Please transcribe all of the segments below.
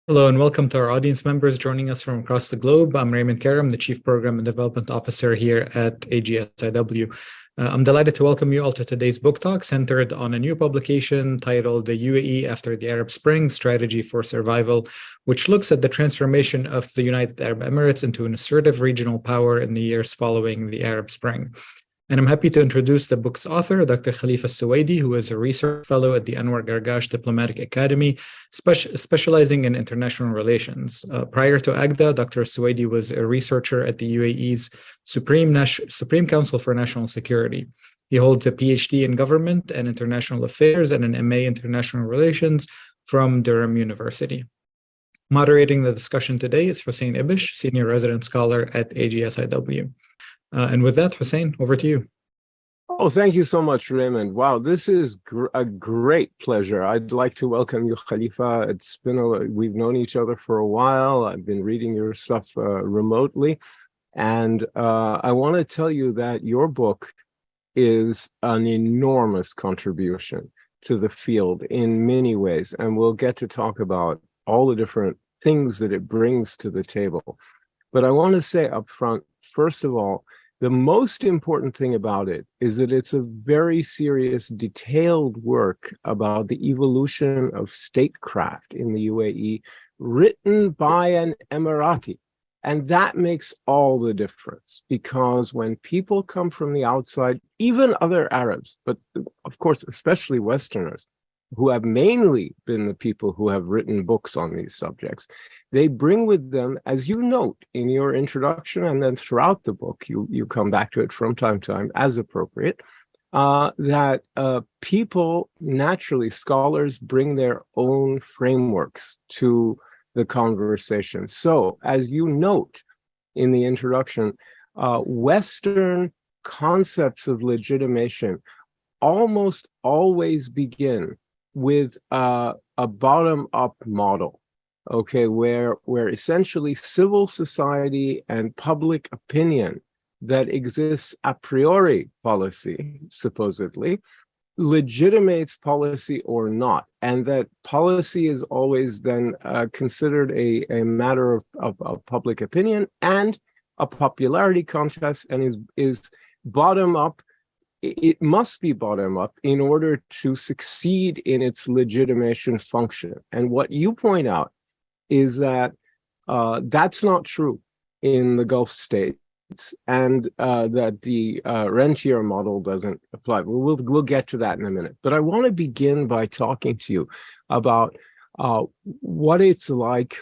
Hello and welcome to our audience members joining us from across the globe. I'm Raymond Karam, the Chief Program and Development Officer here at AGSIW. I'm delighted to welcome you all to today's book talk centered on a new publication titled The UAE After the Arab Spring, Strategy for Survival, which looks at the transformation of the United Arab Emirates into an assertive regional power in the years following the Arab Spring. And I'm happy to introduce the book's author, Dr. Khalifa Suwaidi, who is a research fellow at the Anwar Gargash Diplomatic Academy, specializing in international relations. Prior to AGDA, Dr. Suwaidi was a researcher at the UAE's Supreme Council for National Security. He holds a PhD in government and international affairs and an MA international relations from Durham University. Moderating the discussion today is Hussein Ibish, senior resident scholar at AGSIW. And with that, Hussein, over to you. Oh, thank you so much, Raymond. Wow, this is a great pleasure. I'd like to welcome you, Khalifa. It's been we've known each other for a while. I've been reading your stuff remotely. And I want to tell you that your book is an enormous contribution to the field in many ways. And we'll get to talk about all the different things that it brings to the table. But I want to say up front, first of all, the most important thing about it is that it's a very serious, detailed work about the evolution of statecraft in the UAE, written by an Emirati. And that makes all the difference, because when people come from the outside, even other Arabs, but of course, especially Westerners, who have mainly been the people who have written books on these subjects, they bring with them, as you note in your introduction, and then throughout the book, you come back to it from time to time as appropriate, that people, naturally, scholars bring their own frameworks to the conversation. So, as you note in the introduction, Western concepts of legitimation almost always begin with a bottom-up model, okay, where essentially civil society and public opinion that exists a priori policy, supposedly, legitimates policy or not, and that policy is always then considered a matter of public opinion and a popularity contest, and is bottom-up. It must be bottom-up in order to succeed in its legitimation function. And what you point out is that that's not true in the Gulf states, and that the rentier model doesn't apply. We'll get to that in a minute. But I want to begin by talking to you about what it's like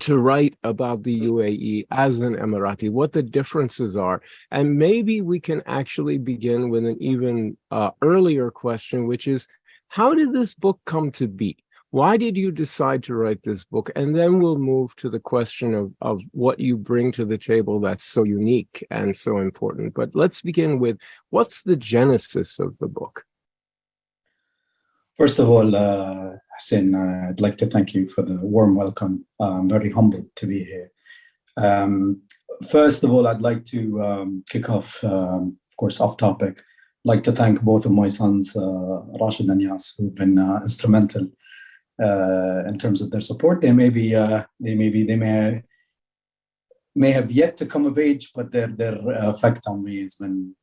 to write about the UAE as an Emirati, what the differences are. And maybe we can actually begin with an even earlier question, which is, how did this book come to be? Why did you decide to write this book? And then we'll move to the question of what you bring to the table that's so unique and so important. But let's begin with, what's the genesis of the book? First of all, Hussein, I'd like to thank you for the warm welcome. I'm very humbled to be here. First of all, I'd like to kick off, of course, off topic. I'd like to thank both of my sons, Rashid and Yas, who've been instrumental in terms of their support. They may have yet to come of age, but their effect on me has been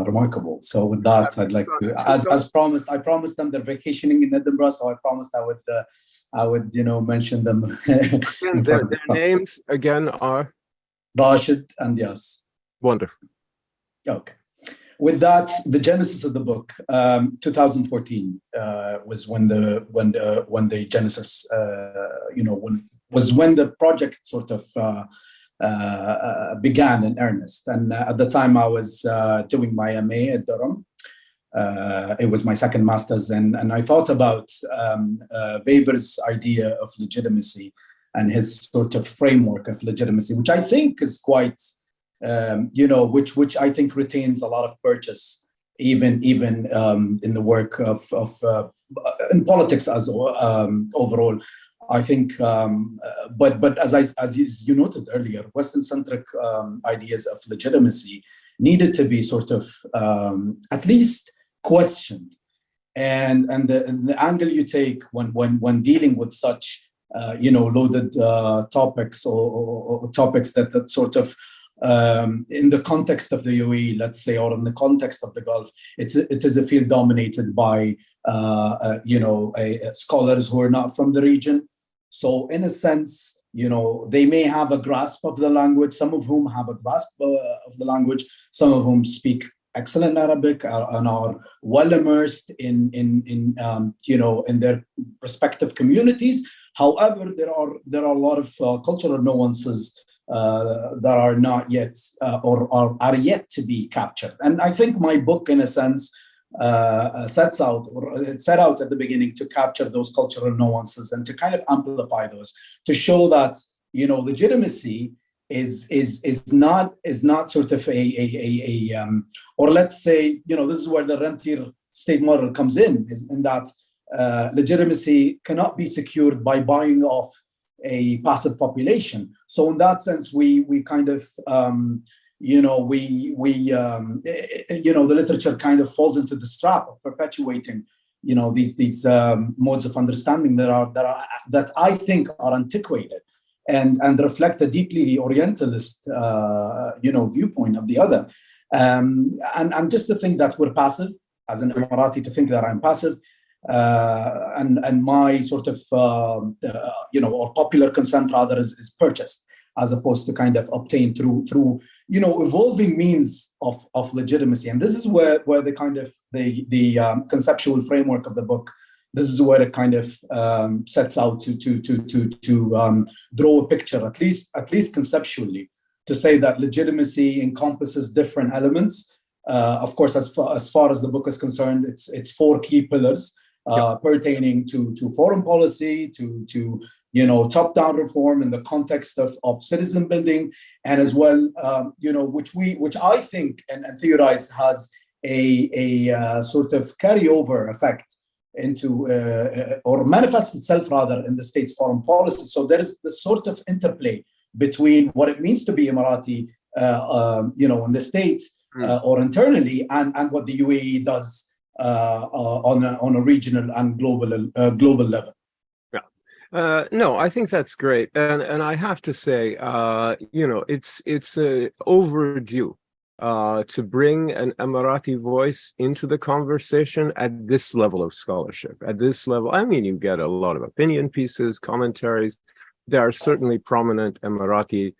remarkable. So with that, I'd like to, as promised, I promised them they're vacationing in Edinburgh, so I promised I would mention them. Their names again are Rashid and Yas. Wonderful. Okay. With that, the genesis of the book, 2014 was when the genesis, when the project sort of began in earnest. And at the time, I was doing my MA at Durham. It was my second master's, and I thought about Weber's idea of legitimacy and his sort of framework of legitimacy, which I think is quite, which I think retains a lot of purchase, even in the work of in politics as overall. I think, but as you noted earlier, Western-centric ideas of legitimacy needed to be sort of at least questioned and the angle you take when dealing with such loaded topics or topics that sort of in the context of the UAE, let's say, or in the context of the Gulf, it is a field dominated by scholars who are not from the region. So in a sense, they may have a grasp of the language, some of whom have a grasp of the language, some of whom speak excellent Arabic and are well immersed in their respective communities. However, there are a lot of cultural nuances that are not yet or are yet to be captured. And I think my book, in a sense, set out at the beginning to capture those cultural nuances and to kind of amplify those, to show that legitimacy is not sort of or let's say this is where the rentier state model comes in, is in that legitimacy cannot be secured by buying off a passive population. So in that sense, we kind of the literature kind of falls into the trap of perpetuating these modes of understanding that I think are antiquated and reflect a deeply Orientalist viewpoint of the other. And just to think that we're passive, as an Emirati, to think that I'm passive, and my sort of or popular consent rather is purchased, as opposed to kind of obtained through evolving means of legitimacy. And this is where the kind of the conceptual framework of the book, this is where it kind of sets out to draw a picture, at least conceptually, to say that legitimacy encompasses different elements. Of course, as far as the book is concerned, it's 4 key pillars pertaining to foreign policy, to top-down reform in the context of citizen building, and as well, which I think and theorize has a sort of carryover effect into or manifests itself rather in the state's foreign policy. So there is this sort of interplay between what it means to be Emirati, in the States or internally, and what the UAE does on a regional and global level. No, I think that's great, and I have to say, it's overdue to bring an Emirati voice into the conversation at this level of scholarship. At this level, I mean, you get a lot of opinion pieces, commentaries. There are certainly prominent Emirati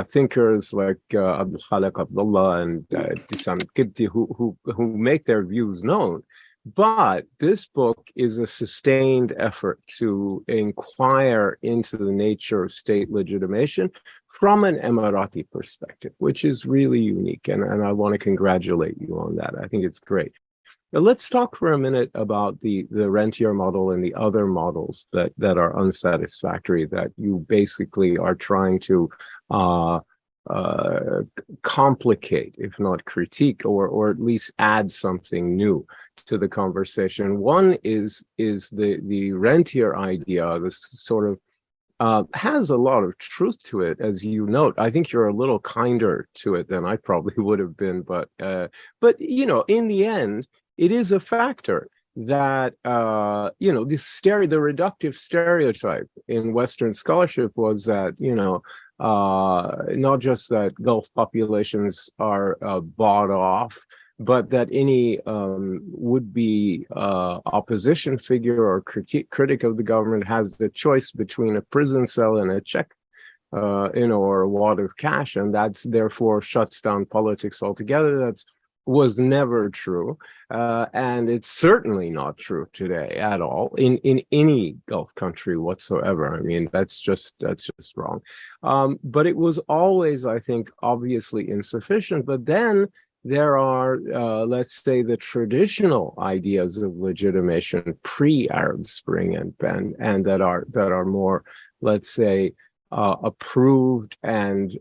thinkers like Abdul Khaliq Abdullah and Dissam Kibti who make their views known. But this book is a sustained effort to inquire into the nature of state legitimation from an Emirati perspective, which is really unique. And I want to congratulate you on that. I think it's great. Now, let's talk for a minute about the rentier model and the other models that are unsatisfactory, that you basically are trying to complicate, if not critique, or at least add something new to the conversation. One is the rentier idea. This sort of has a lot of truth to it, as you note. I think you're a little kinder to it than I probably would have been, but in the end, it is a factor that the reductive stereotype in Western scholarship was that not just that Gulf populations are bought off, but that any would-be opposition figure or critic of the government has the choice between a prison cell and a check, or a wad of cash, and that's therefore shuts down politics altogether. Was never true, and it's certainly not true today at all in any Gulf country whatsoever. I mean, that's just wrong. But it was always, I think, obviously insufficient. But then there are, let's say, the traditional ideas of legitimation pre-Arab Spring and that are more, let's say, approved and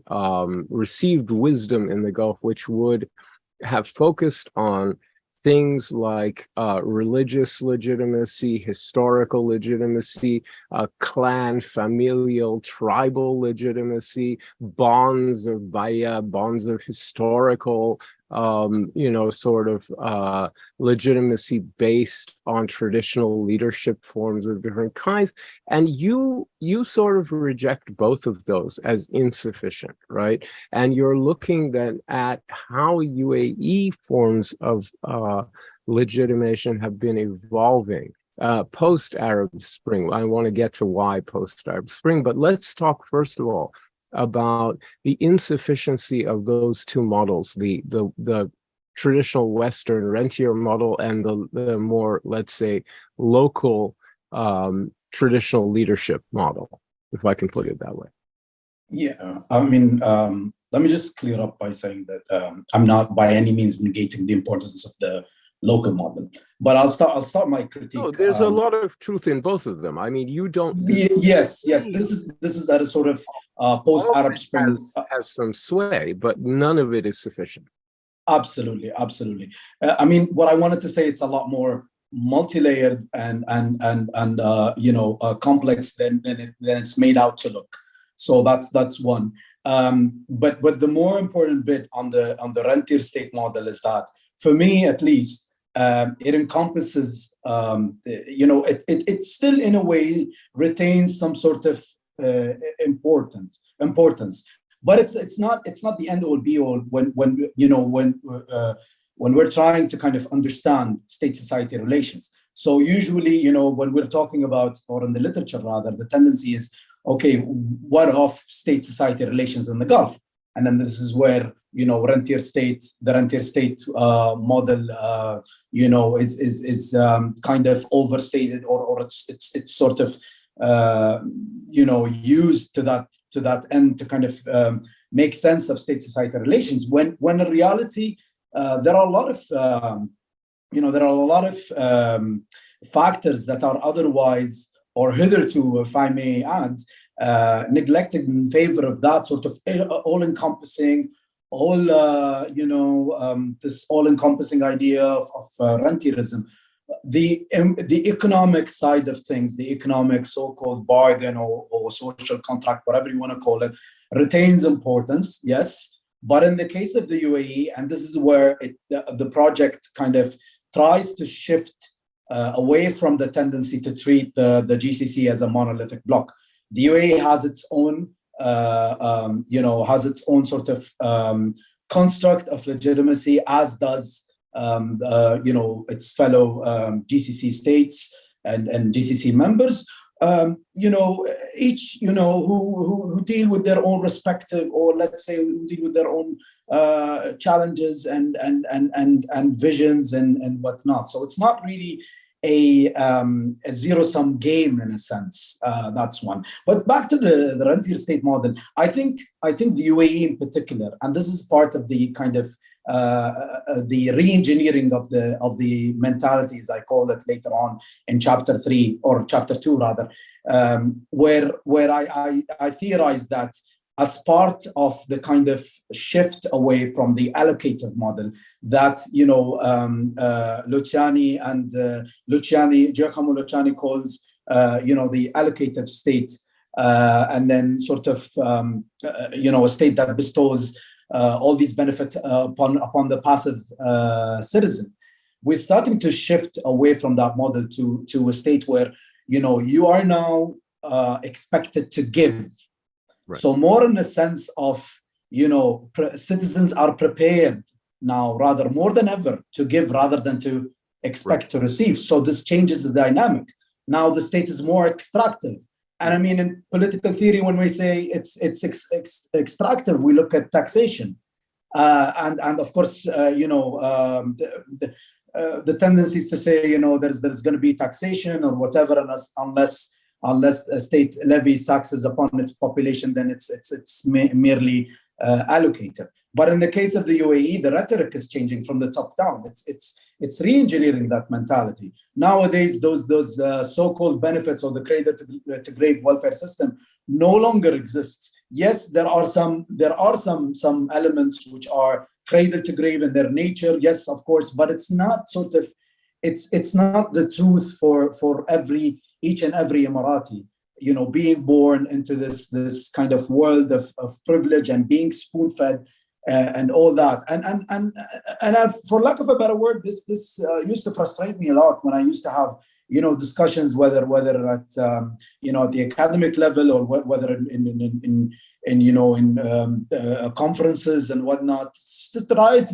received wisdom in the Gulf, which would have focused on things like religious legitimacy, historical legitimacy, clan, familial, tribal legitimacy, bonds of baya, bonds of historical sort of legitimacy based on traditional leadership forms of different kinds. And you sort of reject both of those as insufficient, right? And you're looking then at how UAE forms of legitimation have been evolving post-Arab Spring. I want to get to why post-Arab Spring, but let's talk first of all about the insufficiency of those two models, the traditional Western rentier model and the more, let's say, local traditional leadership model, if I can put it that way. Yeah, I mean, let me just clear up by saying that I'm not by any means negating the importance of the local model, but I'll start my critique. No, there's a lot of truth in both of them. I mean, you don't. Yes. This is at a sort of post-Arab Spring has some sway, but none of it is sufficient. Absolutely. I mean, what I wanted to say, it's a lot more multi-layered and complex than it's made out to look. So that's one. But the more important bit on the rentier state model is that, for me at least, it encompasses, it still in a way retains some sort of importance, but it's not the end all be all when we're trying to kind of understand state-society relations. So usually, when we're talking about, or in the literature rather, the tendency is, okay, what of state-society relations in the Gulf? And then this is where, the rentier state model, is kind of overstated, or it's sort of, used to that end to kind of make sense of state-society relations. When in reality, there are a lot of, factors that are otherwise, or hitherto, if I may add, neglected in favor of that sort of all-encompassing, this all-encompassing idea of rentierism. The economic side of things, the economic so-called bargain or social contract, whatever you want to call it, retains importance, yes. But in the case of the UAE, and this is where the project kind of tries to shift away from the tendency to treat the GCC as a monolithic bloc. The UAE has its own, sort of construct of legitimacy, as does its fellow GCC states and GCC members. Each who deal with their own respective, or let's say who deal with their own challenges and visions and whatnot. So it's not really a zero-sum game in a sense. That's one. But back to the rentier state model, I think the UAE in particular, and this is part of the kind of the re-engineering of the mentalities, I call it, later on in chapter 3 or chapter 2 rather, where I theorize that as part of the kind of shift away from the allocative model that Giacomo Luciani calls the allocative state, and then sort of a state that bestows all these benefits upon the passive citizen. We're starting to shift away from that model to a state where you are now expected to give. Right. So more in the sense of citizens are prepared now, rather more than ever, to give rather than to expect to receive. So this changes the dynamic. Now the state is more extractive. And I mean, in political theory, when we say it's extractive, we look at taxation, and of course, the tendency is to say, there's going to be taxation or whatever, unless a state levies taxes upon its population, then it's merely allocated. But in the case of the UAE, the rhetoric is changing from the top down. It's re-engineering that mentality. Nowadays, those so-called benefits or the cradle to grave welfare system no longer exists. Yes, there are some elements which are cradle to grave in their nature. Yes, of course, but it's not sort of it's not the truth for each and every Emirati. Being born into this kind of world of privilege and being spoon-fed and all that. And for lack of a better word, this used to frustrate me a lot when I used to have discussions, whether at at the academic level, or whether in conferences and whatnot, to try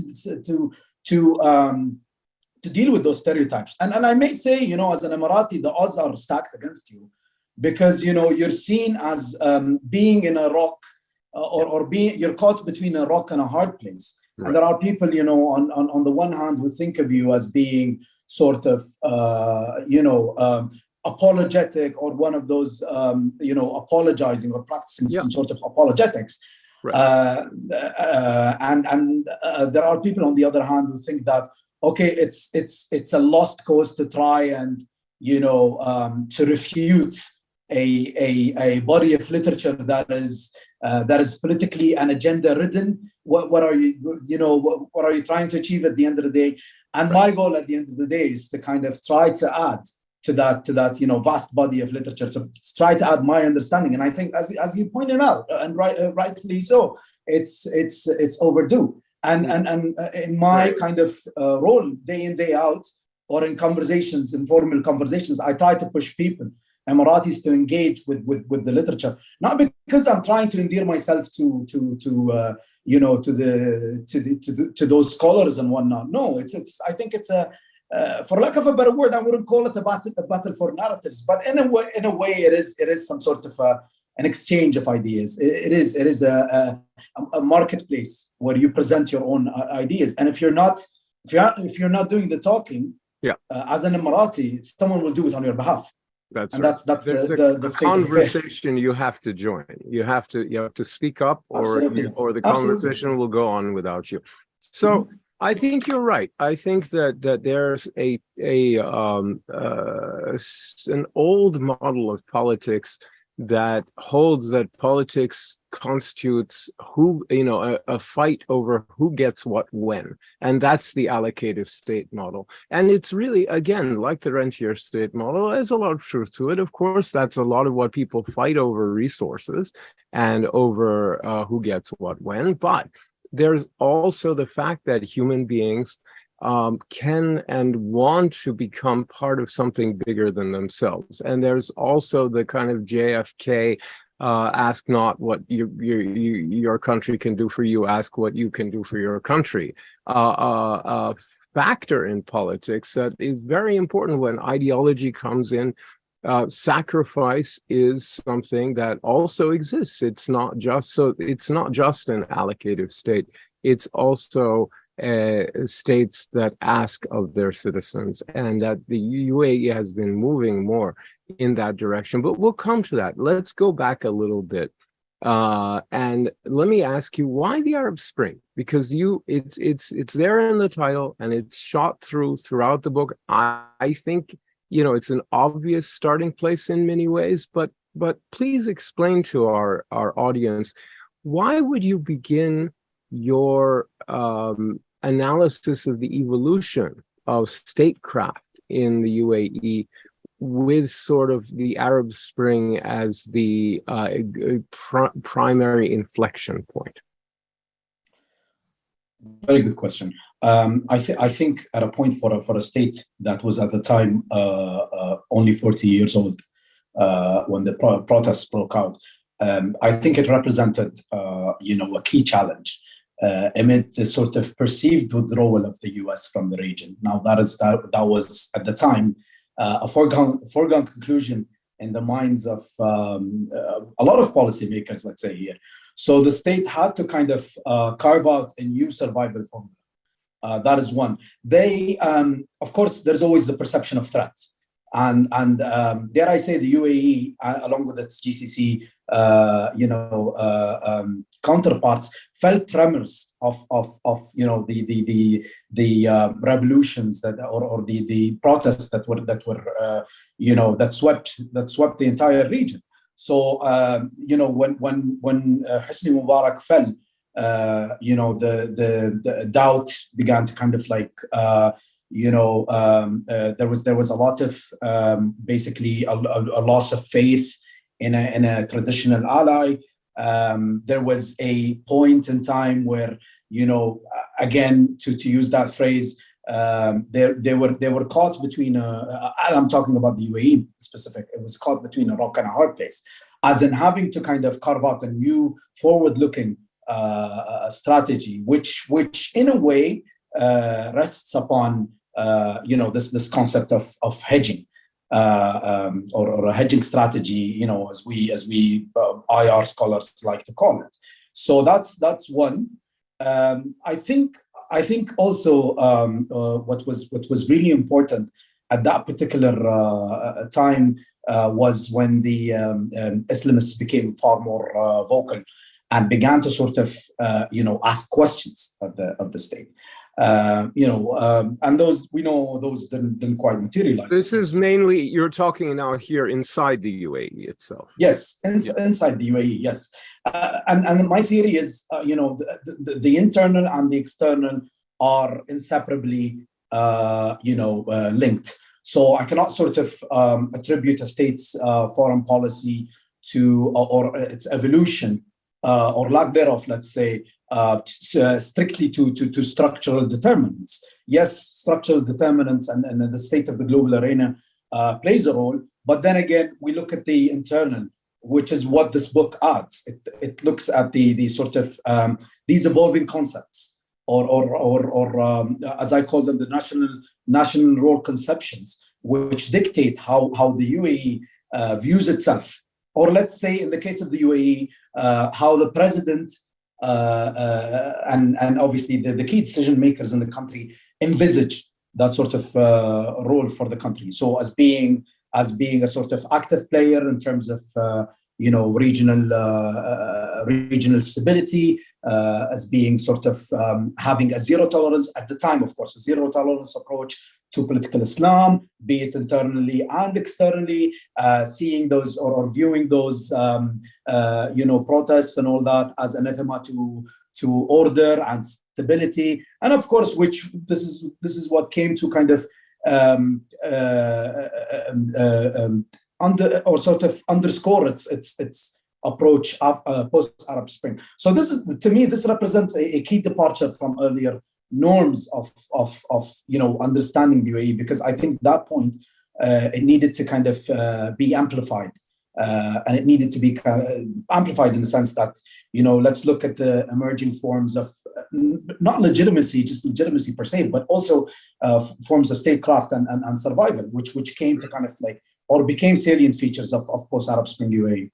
to deal with those stereotypes. And I may say, as an Emirati, the odds are stacked against you, because you're seen as being in a rock, or you're caught between a rock and a hard place. Right. And there are people, on the one hand, who think of you as being sort of, apologetic, or one of those, apologizing or practicing some sort of apologetics. Right. And there are people, on the other hand, who think that, okay, it's a lost cause to try and, to refute a body of literature that is politically and agenda ridden. What are you, what are you trying to achieve at the end of the day? And my goal at the end of the day is to kind of try to add to that vast body of literature, so try to add my understanding. And I think, as you pointed out, and rightly so, it's overdue. And in my kind of role, day in, day out, or in conversations, informal conversations, I try to push people, Emiratis, to engage with the literature, not because I'm trying to endear myself to those scholars and whatnot. No, I think it's a for lack of a better word, I wouldn't call it a battle for narratives, but in a way, it is some sort of an exchange of ideas. It is a marketplace where you present your own ideas, and if you're not doing the talking, as an Emirati, someone will do it on your behalf. That's right. That's the conversation you have to join. You have to speak up, or the conversation will go on without you. So I think you're right. I think that there's an old model of politics that holds that politics constitutes a fight over who gets what when, and that's the allocative state model. And it's really, again, like the rentier state model. There's a lot of truth to it. Of course, that's a lot of what people fight over: resources and over who gets what when. But there's also the fact that human beings can and want to become part of something bigger than themselves. And there's also the kind of JFK, ask not what your country can do for you, ask what you can do for your country, factor in politics that is very important when ideology comes in. Sacrifice is something that also exists. It's not just an allocative state. It's also states that ask of their citizens, and that the UAE has been moving more in that direction. But we'll come to that. Let's go back a little bit, and let me ask you, why the Arab Spring? Because it's there in the title, and it's shot throughout the book. I think it's an obvious starting place in many ways, but please explain to our audience, why would you begin your analysis of the evolution of statecraft in the UAE with sort of the Arab Spring as the primary inflection point? Very good question. I think at a point for a state that was at the time only 40 years old when the protests broke out, I think it represented a key challenge amid the sort of perceived withdrawal of the US from the region. Now that was at the time a foregone conclusion in the minds of a lot of policymakers, let's say here. So the state had to kind of carve out a new survival formula. That is one. They, of course, there's always the perception of threat. And dare I say, the UAE, along with its GCC, counterparts, felt tremors of the revolutions or the protests that swept the entire region. So when Hosni Mubarak fell, the doubt began to kind of like there was a lot of basically a loss of faith in a traditional ally. There was a point in time where again, to use that phrase, they were caught between and I'm talking about the UAE specific. It was caught between a rock and a hard place, as in having to kind of carve out a new forward-looking strategy, which in a way rests upon this concept of hedging. Or a hedging strategy, as we IR scholars like to call it. So that's one. I think also what was really important at that particular time was when the Islamists became far more vocal and began to sort of ask questions of the state. And those didn't quite materialize. This is mainly, you're talking now here inside the UAE itself. Yes, inside the UAE, yes. And my theory is, the internal and the external are inseparably, linked. So I cannot sort of attribute a state's foreign policy to, or its evolution, or lack thereof, let's say, strictly to structural determinants. Yes, structural determinants and the state of the global arena plays a role, but then again, we look at the internal, which is what this book adds. It looks at the sort of these evolving concepts, or as I call them, the national role conceptions, which dictate how the UAE views itself. Or let's say, in the case of the UAE, how the president and obviously the key decision makers in the country envisage that sort of role for the country. So as being a sort of active player in terms of regional stability, as being sort of having a zero tolerance at the time, of course, a zero tolerance approach to political Islam, be it internally and externally, seeing those or viewing those protests and all that as anathema to order and stability, and of course, which this is what came to kind of underscore its approach post-Arab Spring. So to me, this represents a key departure from earlier norms of understanding the UAE, because I think that point it needed to kind of be amplified, and it needed to be amplified in the sense that let's look at the emerging forms of not just legitimacy per se, but also forms of statecraft and survival, which came to kind of or became salient features of post-Arab Spring UAE.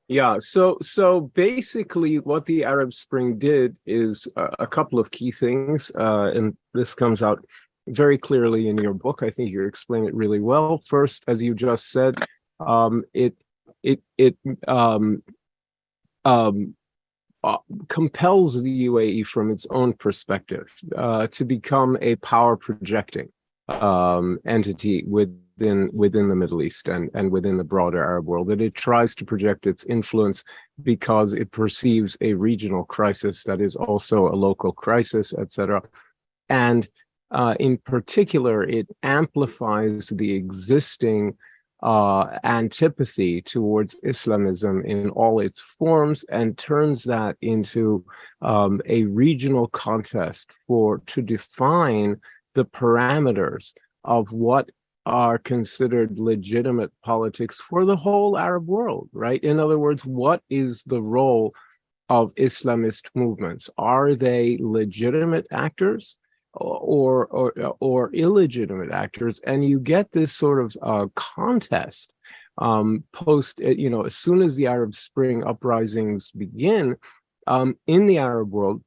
Yeah, so basically what the Arab Spring did is a couple of key things, and this comes out very clearly in your book. I think you explain it really well. First, as you just said, it compels the UAE from its own perspective to become a power projecting entity within the Middle East and within the broader Arab world, that it tries to project its influence because it perceives a regional crisis that is also a local crisis, etc. And in particular, it amplifies the existing antipathy towards Islamism in all its forms and turns that into a regional contest to define the parameters of what are considered legitimate politics for the whole Arab world, right? In other words, what is the role of Islamist movements? Are they legitimate actors or illegitimate actors? And you get this sort of contest post, as soon as the Arab Spring uprisings begin in the Arab world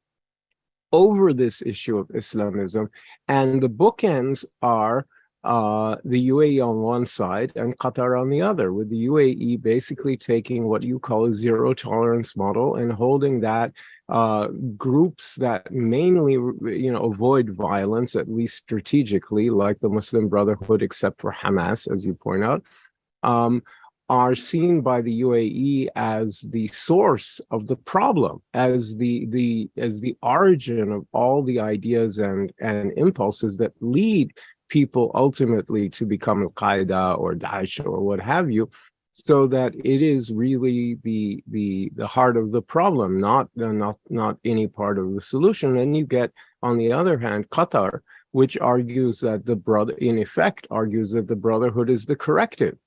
over this issue of Islamism. And the bookends are the UAE on one side and Qatar on the other, with the UAE basically taking what you call a zero tolerance model and holding that groups that mainly, avoid violence, at least strategically, like the Muslim Brotherhood, except for Hamas, as you point out, are seen by the UAE as the source of the problem, as the origin of all the ideas and impulses that lead people ultimately to become Al-Qaeda or Daesh or what have you. so that it is really the heart of the problem, not any part of the solution. And you get, on the other hand, Qatar, which argues that in effect argues that the Brotherhood is the corrective,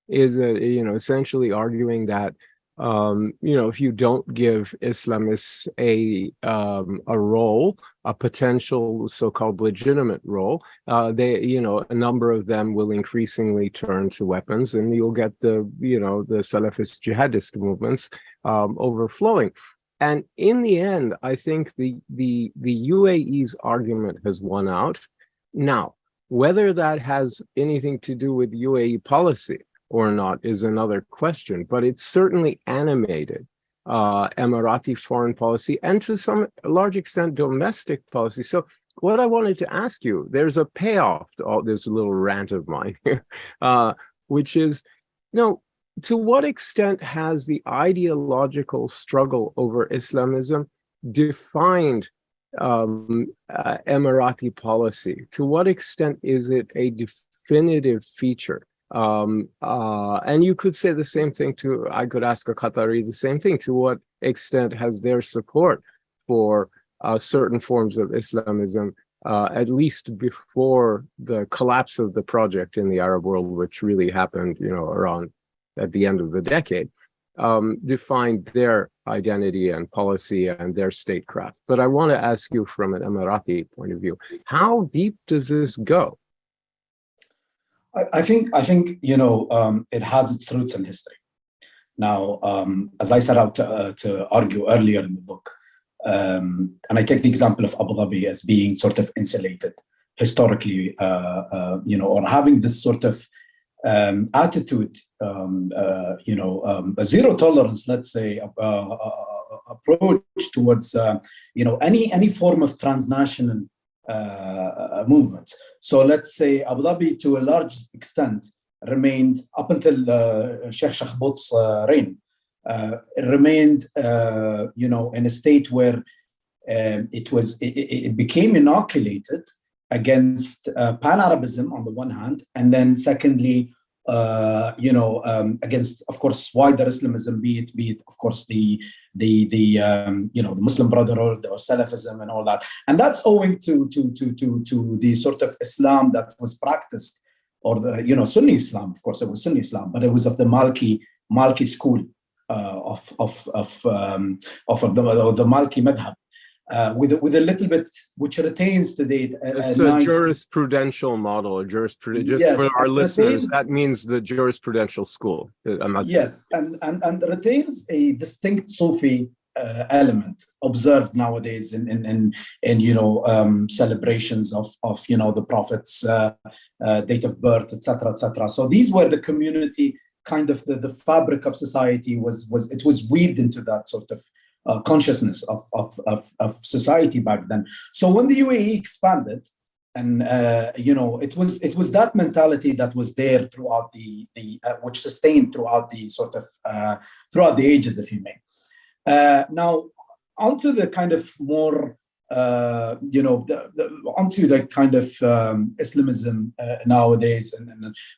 is essentially arguing that if you don't give Islamists a role, a potential so-called legitimate role, a number of them will increasingly turn to weapons, and you'll get the Salafist jihadist movements overflowing. And in the end, I think the UAE's argument has won out. Now, whether that has anything to do with UAE policy or not is another question, but it's certainly animated Emirati foreign policy and to some large extent domestic policy. So what I wanted to ask you, there's a payoff to all this little rant of mine here, which is, to what extent has the ideological struggle over Islamism defined Emirati policy? To what extent is it a definitive feature? And you could say the same thing I could ask a Qatari the same thing. To what extent has their support for certain forms of Islamism, at least before the collapse of the project in the Arab world, which really happened, around at the end of the decade, defined their identity and policy and their statecraft? But I want to ask you from an Emirati point of view, how deep does this go? I think it has its roots in history. Now, as I set out to argue earlier in the book, and I take the example of Abu Dhabi as being sort of insulated historically, or having this sort of attitude, a zero tolerance, let's say, approach towards any form of transnational movements. So let's say Abu Dhabi, to a large extent, remained up until Sheikh Shakhbut's reign. It remained, in a state where it became inoculated against pan-Arabism on the one hand, and then secondly, against, of course, wider Islamism, be it, of course, the Muslim Brotherhood or Salafism and all that, and that's owing to the sort of Islam that was practiced, or the Sunni Islam. Of course, it was Sunni Islam, but it was of the Malki school of the Malki madhab. With a little bit, which retains today. It's a jurisprudential model, just yes, for our listeners, that means the jurisprudential school. Yes, and retains a distinct Sufi element observed nowadays in celebrations of the Prophet's date of birth, etc., etc. So these were the community, kind of the fabric of society was weaved into that sort of consciousness of society back then. So when the UAE expanded, and it was that mentality that was there throughout the which sustained throughout the sort of throughout the ages, if you may. Now onto the kind of more onto the kind of Islamism nowadays,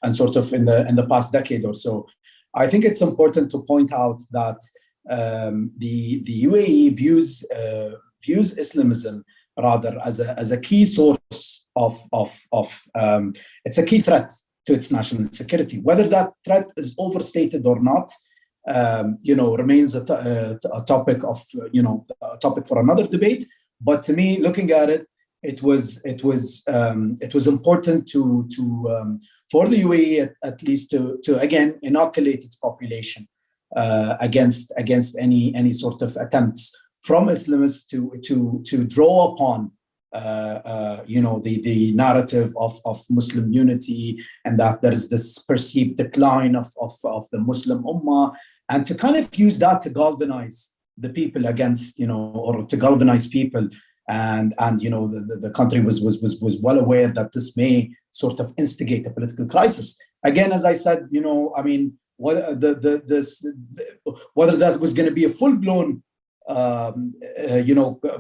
and sort of in the past decade or so. I think it's important to point out that the UAE views Islamism rather as a key source of it's a key threat to its national security. Whether that threat is overstated or not, remains a topic of a topic for another debate. But to me, looking at it, it was important to for the UAE at least to again inoculate its population against any sort of attempts from Islamists to draw upon the narrative of Muslim unity, and that there is this perceived decline of the Muslim Ummah, and to kind of use that to galvanize the people against, or to galvanize people. And the country was well aware that this may sort of instigate a political crisis. Again, as I said, whether that was going to be a full-blown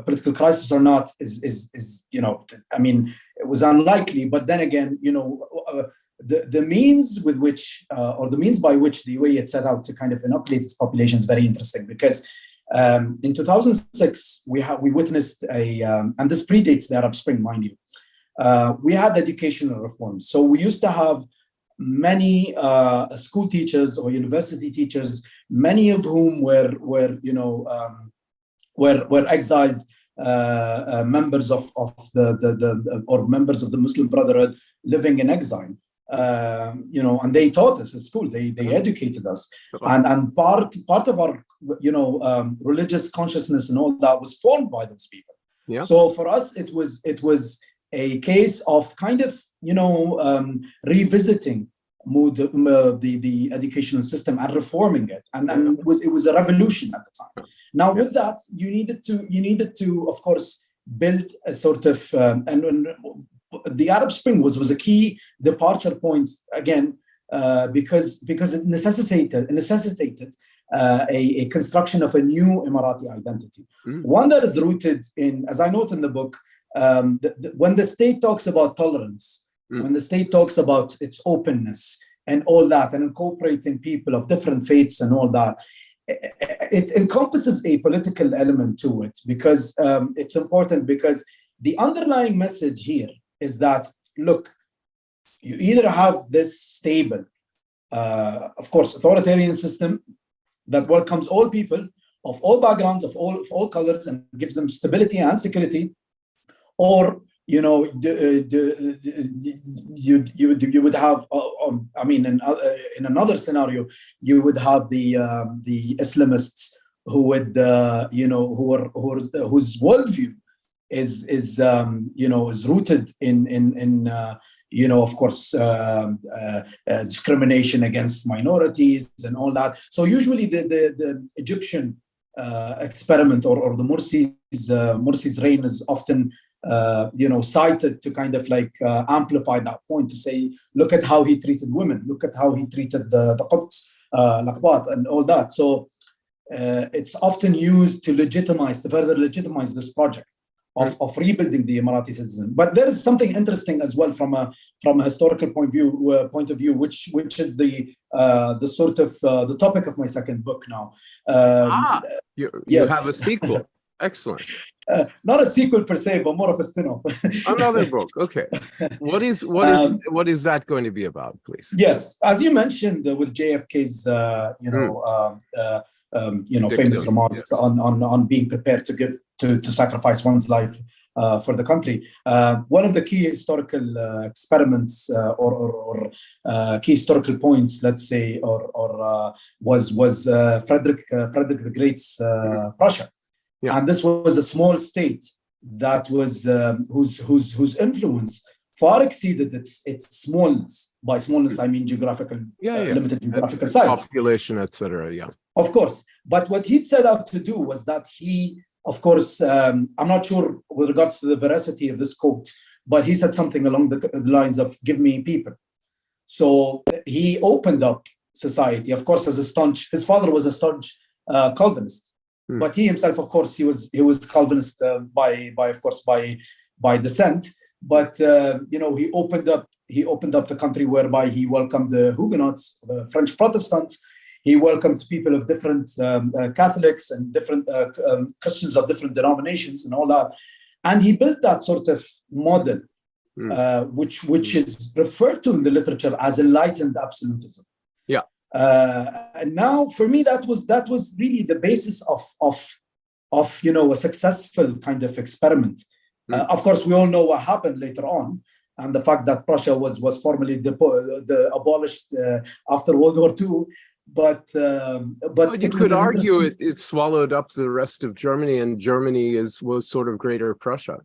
political crisis or not is it was unlikely. But then again, the means with which, or the means by which the UAE had set out to kind of inoculate its population is very interesting, because in 2006 we witnessed and this predates the Arab Spring, mind you. We had educational reforms. So we used to have many school teachers or university teachers, many of whom were exiled members of the or members of the Muslim Brotherhood living in exile. And they taught us at school. They educated us, and part of our religious consciousness and all that was formed by those people. Yeah. So for us, it was a case of kind of revisiting the educational system and reforming it, and it was a revolution at the time. Now with that, you needed to of course build a sort of and the Arab Spring was a key departure point again, because it necessitated a construction of a new Emirati identity, one that is rooted in, as I note in the book, when the state talks about tolerance, when the state talks about its openness and all that, and incorporating people of different faiths and all that, it encompasses a political element to it, because it's important, because the underlying message here is that, look, you either have this stable, of course, authoritarian system that welcomes all people of all backgrounds, of all colors, and gives them stability and security, or you would have, I mean, in another scenario, you would have the Islamists who would, whose worldview is rooted in of course, discrimination against minorities and all that. So usually the Egyptian experiment or the Morsi's reign is often cited to kind of like amplify that point, to say, look at how he treated women, look at how he treated the Qubts, Laqbat, and all that. So it's often used to further legitimize this project of rebuilding the Emirati citizen. But there is something interesting as well from a historical point of view, which is the sort of the topic of my second book now. You yes. have a sequel. Excellent. Not a sequel per se, but more of a spin-off. Another book. Okay. What is that going to be about, please? Yes, as you mentioned, with JFK's famous remarks on being prepared to sacrifice one's life for the country. One of the key historical experiments or key historical points, let's say, was Frederick the Great's Prussia. Yeah. And this was a small state that was whose influence far exceeded its smallness. By smallness, I mean geographical, limited geographical size, population, etc. Yeah, of course. But what he set out to do was that he, of course, I'm not sure with regards to the veracity of this quote, but he said something along the lines of "Give me people." So he opened up society. Of course, his father was a staunch Calvinist. But he himself, of course, he was Calvinist by descent. But he opened up the country, whereby he welcomed the Huguenots, the French Protestants. He welcomed people of different Catholics and different Christians of different denominations and all that. And he built that sort of model, which is referred to in the literature as enlightened absolutism. Yeah. And now, for me, that was really the basis of a successful kind of experiment. Of course, we all know what happened later on, and the fact that Prussia was formally abolished after World War II. But you could argue it swallowed up the rest of Germany, and Germany was sort of Greater Prussia.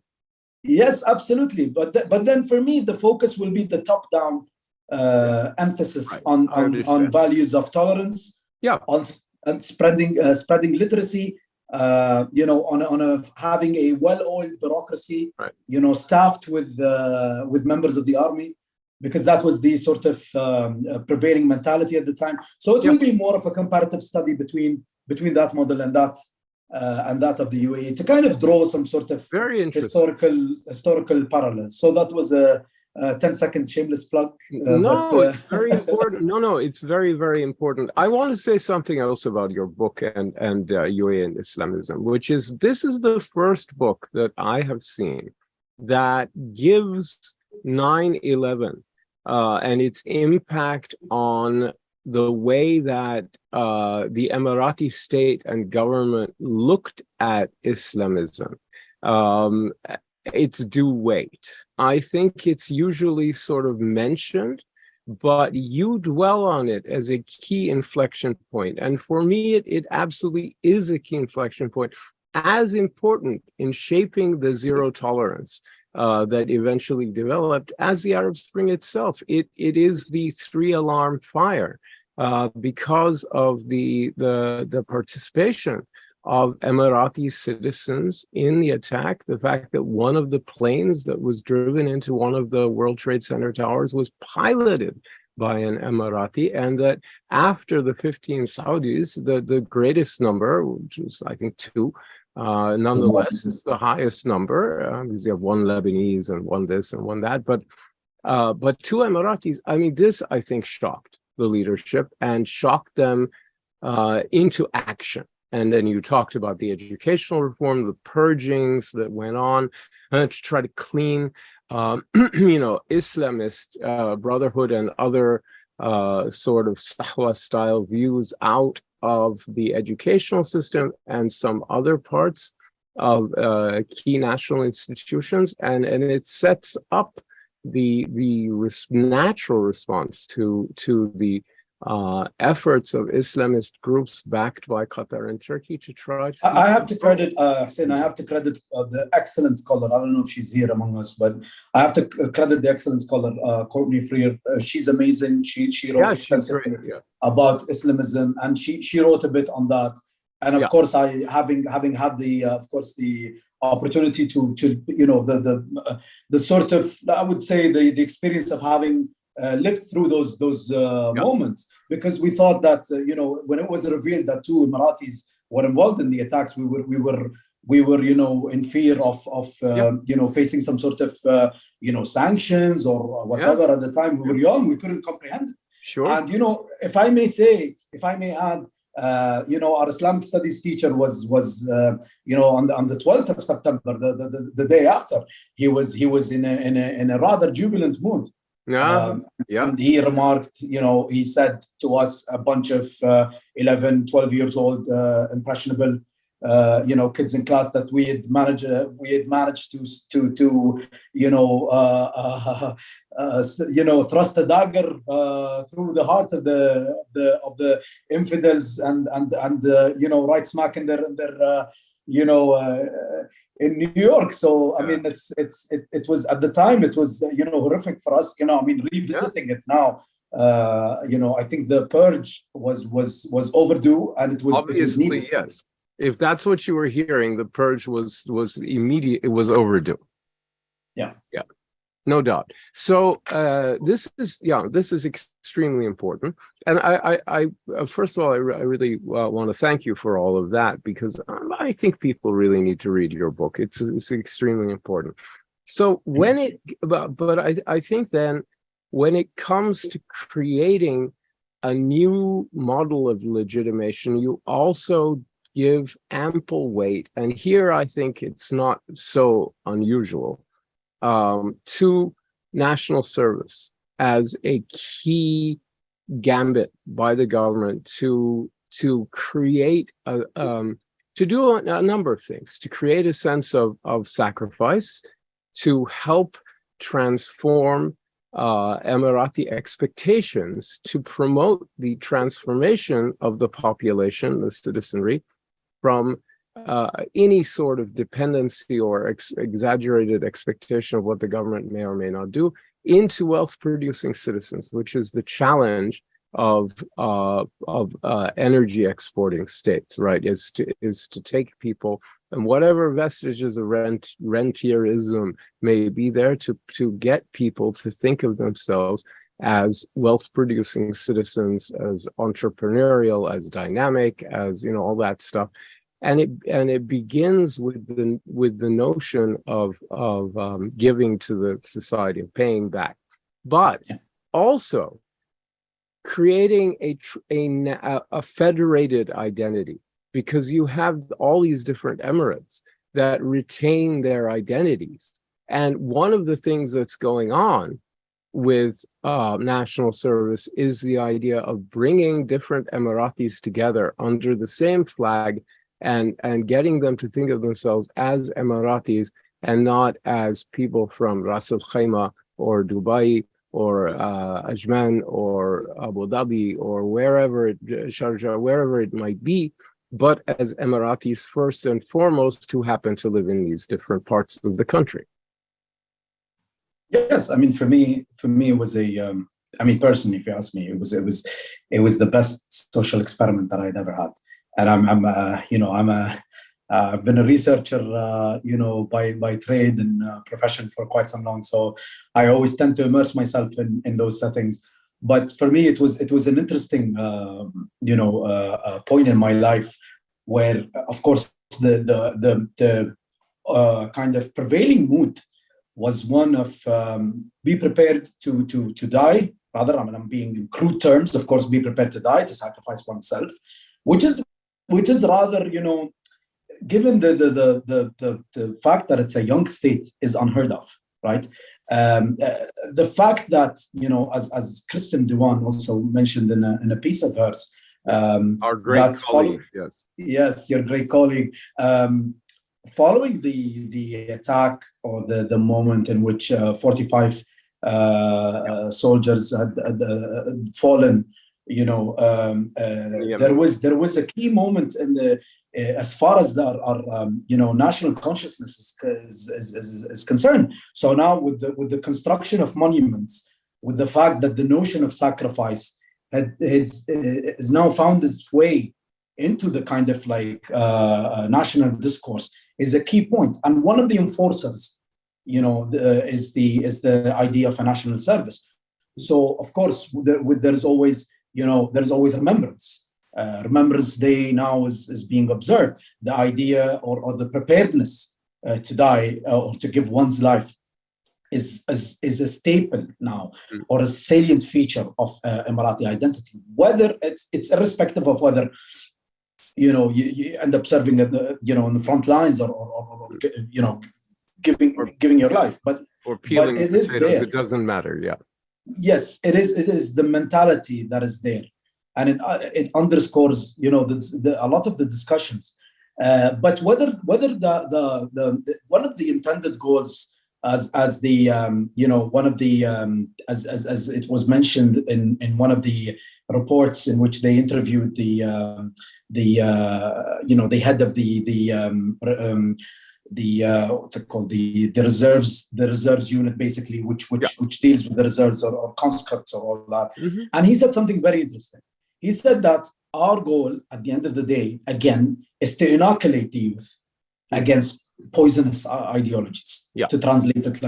Yes, absolutely. But then, for me, the focus will be the top-down emphasis on values of tolerance, on spreading literacy, on having a well-oiled bureaucracy, staffed with members of the army, because that was the sort of prevailing mentality at the time. So it will be more of a comparative study between that model and that of the UAE, to kind of draw some sort of very historical parallels. So that was 10-second shameless plug. It's very important. No, it's very, very important. I want to say something else about your book and UAE and Islamism, which is this is the first book that I have seen that gives 9/11 and its impact on the way that the Emirati state and government looked at Islamism. Its due weight. I think it's usually sort of mentioned, but you dwell on it as a key inflection point. And for me, it absolutely is a key inflection point, as important in shaping the zero tolerance that eventually developed as the Arab Spring itself. It is the three-alarm fire because of the participation of Emirati citizens in the attack, the fact that one of the planes that was driven into one of the World Trade Center towers was piloted by an Emirati, and that after the 15 Saudis, the greatest number, which was I think 2, nonetheless is the highest number, because you have one Lebanese and one this and one that, but 2 Emiratis. I mean, this I think shocked the leadership and shocked them into action. And then you talked about the educational reform, the purgings that went on to try to clean, Islamist Brotherhood and other sort of Sahwa-style views out of the educational system and some other parts of key national institutions. And it sets up the natural response to the efforts of Islamist groups backed by Qatar and Turkey to try to... I have to credit, Hussein, I have to credit the excellent scholar. I don't know if she's here among us, but I have to credit the excellent scholar, Courtney Freer. She's amazing. She wrote extensively about Islamism, and she wrote a bit on that. And of course, I having had the opportunity to the sort of, I would say, the experience of having lived through those moments, because we thought that when it was revealed that 2 Emiratis were involved in the attacks, we were in fear of facing some sort of sanctions or whatever. At the time we were young, we couldn't comprehend it. Sure. And if I may add, our Islamic studies teacher was on the 12th of September, the day after, he was in a rather jubilant mood. And he remarked, he said to us, a bunch of 11, 12 years old, impressionable, kids in class, that we had managed to thrust a dagger through the heart of the infidels and right smack in their in New York. So I mean, it was at the time, it was horrific for us. Revisiting it now, I think the purge was overdue, and it was obviously needed. Yes. If that's what you were hearing, the purge was immediate. It was overdue. Yeah. No doubt. So this is extremely important. And I first of all, I really want to thank you for all of that, because I think people really need to read your book. It's extremely important. So I think then when it comes to creating a new model of legitimation, you also give ample weight, and here I think it's not so unusual, to national service as a key gambit by the government to create to do a number of things, to create a sense of sacrifice, to help transform Emirati expectations, to promote the transformation of the population, the citizenry, from any sort of dependency or exaggerated expectation of what the government may or may not do, into wealth-producing citizens, which is the challenge of energy exporting states, right? Is to take people, and whatever vestiges of rentierism may be there, to get people to think of themselves as wealth-producing citizens, as entrepreneurial, as dynamic, as all that stuff. and it begins with the notion of giving to the society, of paying back, but also creating a federated identity, because you have all these different emirates that retain their identities. And one of the things that's going on with national service is the idea of bringing different Emiratis together under the same flag, and getting them to think of themselves as Emiratis and not as people from Ras Al Khaimah or Dubai or Ajman or Abu Dhabi or wherever Sharjah, wherever it might be, but as Emiratis first and foremost, who happen to live in these different parts of the country. Yes, I mean, for me, it was I mean, personally, if you ask me, it was the best social experiment that I'd ever had. And I've been a researcher, by trade and profession for quite some long. So I always tend to immerse myself in those settings. But for me, it was an interesting, point in my life where, of course, the kind of prevailing mood was one of be prepared to die. Rather, I'm being in crude terms, of course, be prepared to die, to sacrifice oneself, which is rather, given the fact that it's a young state, is unheard of, right? The fact that, as Kristen Dewan also mentioned in a piece of hers, our great colleague, yes, your great colleague, following the attack, or the moment in which 45 soldiers had fallen, there was a key moment in the as far as our national consciousness is concerned. So now with the construction of monuments, with the fact that the notion of sacrifice has now found its way into the kind of national discourse, is a key point. And one of the enforcers, is the idea of a national service. So of course there's always remembrance. Remembrance Day now is being observed. The idea or the preparedness to die or to give one's life is a staple now, or a salient feature of Emirati identity. Whether it's irrespective of whether you end up serving in the front lines or giving your life, but peeling it is potatoes, there. it doesn't matter. Yeah. Yes, it is the mentality that is there, and it underscores a lot of the discussions. But whether the one of the intended goals, as it was mentioned in one of the reports in which they interviewed the head of what's it called, the reserves unit, basically, which deals with the reserves or conscripts or all that. And he said something very interesting. He said that our goal at the end of the day, again, is to inoculate the youth against poisonous ideologies, to translate it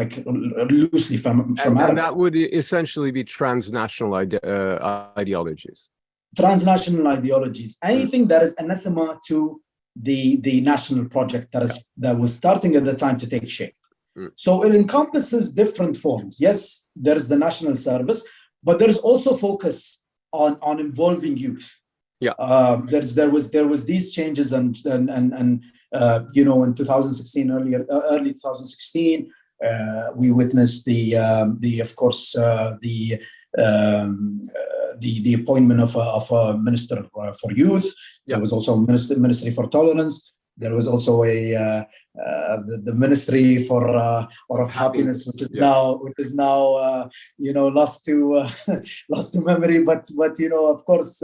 loosely from Arabic. And that would essentially be transnational ideologies. Transnational ideologies, anything that is anathema to the national project that was starting at the time to take shape. So it encompasses different forms. Yes, there is the national service, but there is also focus on involving youth. There was these changes and in 2016, early 2016, we witnessed the appointment of a minister for youth. There was also a ministry for tolerance. There was also the ministry for of happiness, which is now lost to memory. But of course,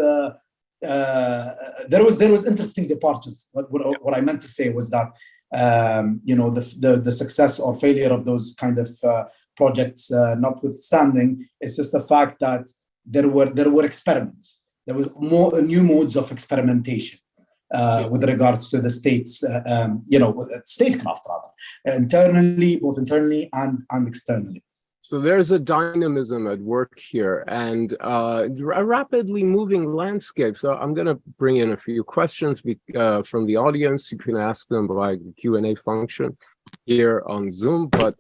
there was interesting departures. What I meant to say was that the success or failure of those kind of projects notwithstanding, it's just the fact that there were experiments. There was more new modes of experimentation with regards to the state's, statecraft, rather, both internally and externally. So there's a dynamism at work here and a rapidly moving landscape. So I'm going to bring in a few questions from the audience. You can ask them by the Q&A function here on Zoom, but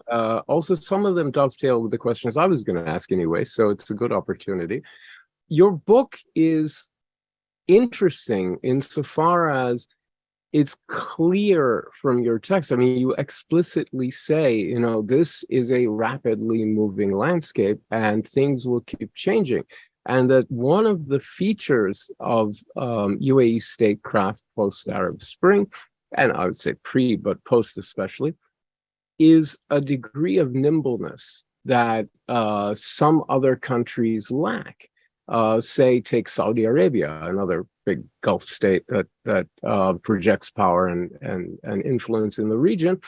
also some of them dovetail with the questions I was going to ask anyway, so it's a good opportunity. Your book is interesting insofar as it's clear from your text. I mean, you explicitly say, you know, this is a rapidly moving landscape and things will keep changing. And that one of the features of UAE statecraft post-Arab Spring, and I would say pre, but post especially, is a degree of nimbleness that some other countries lack. Say, take Saudi Arabia, another big Gulf state that projects power and influence in the region.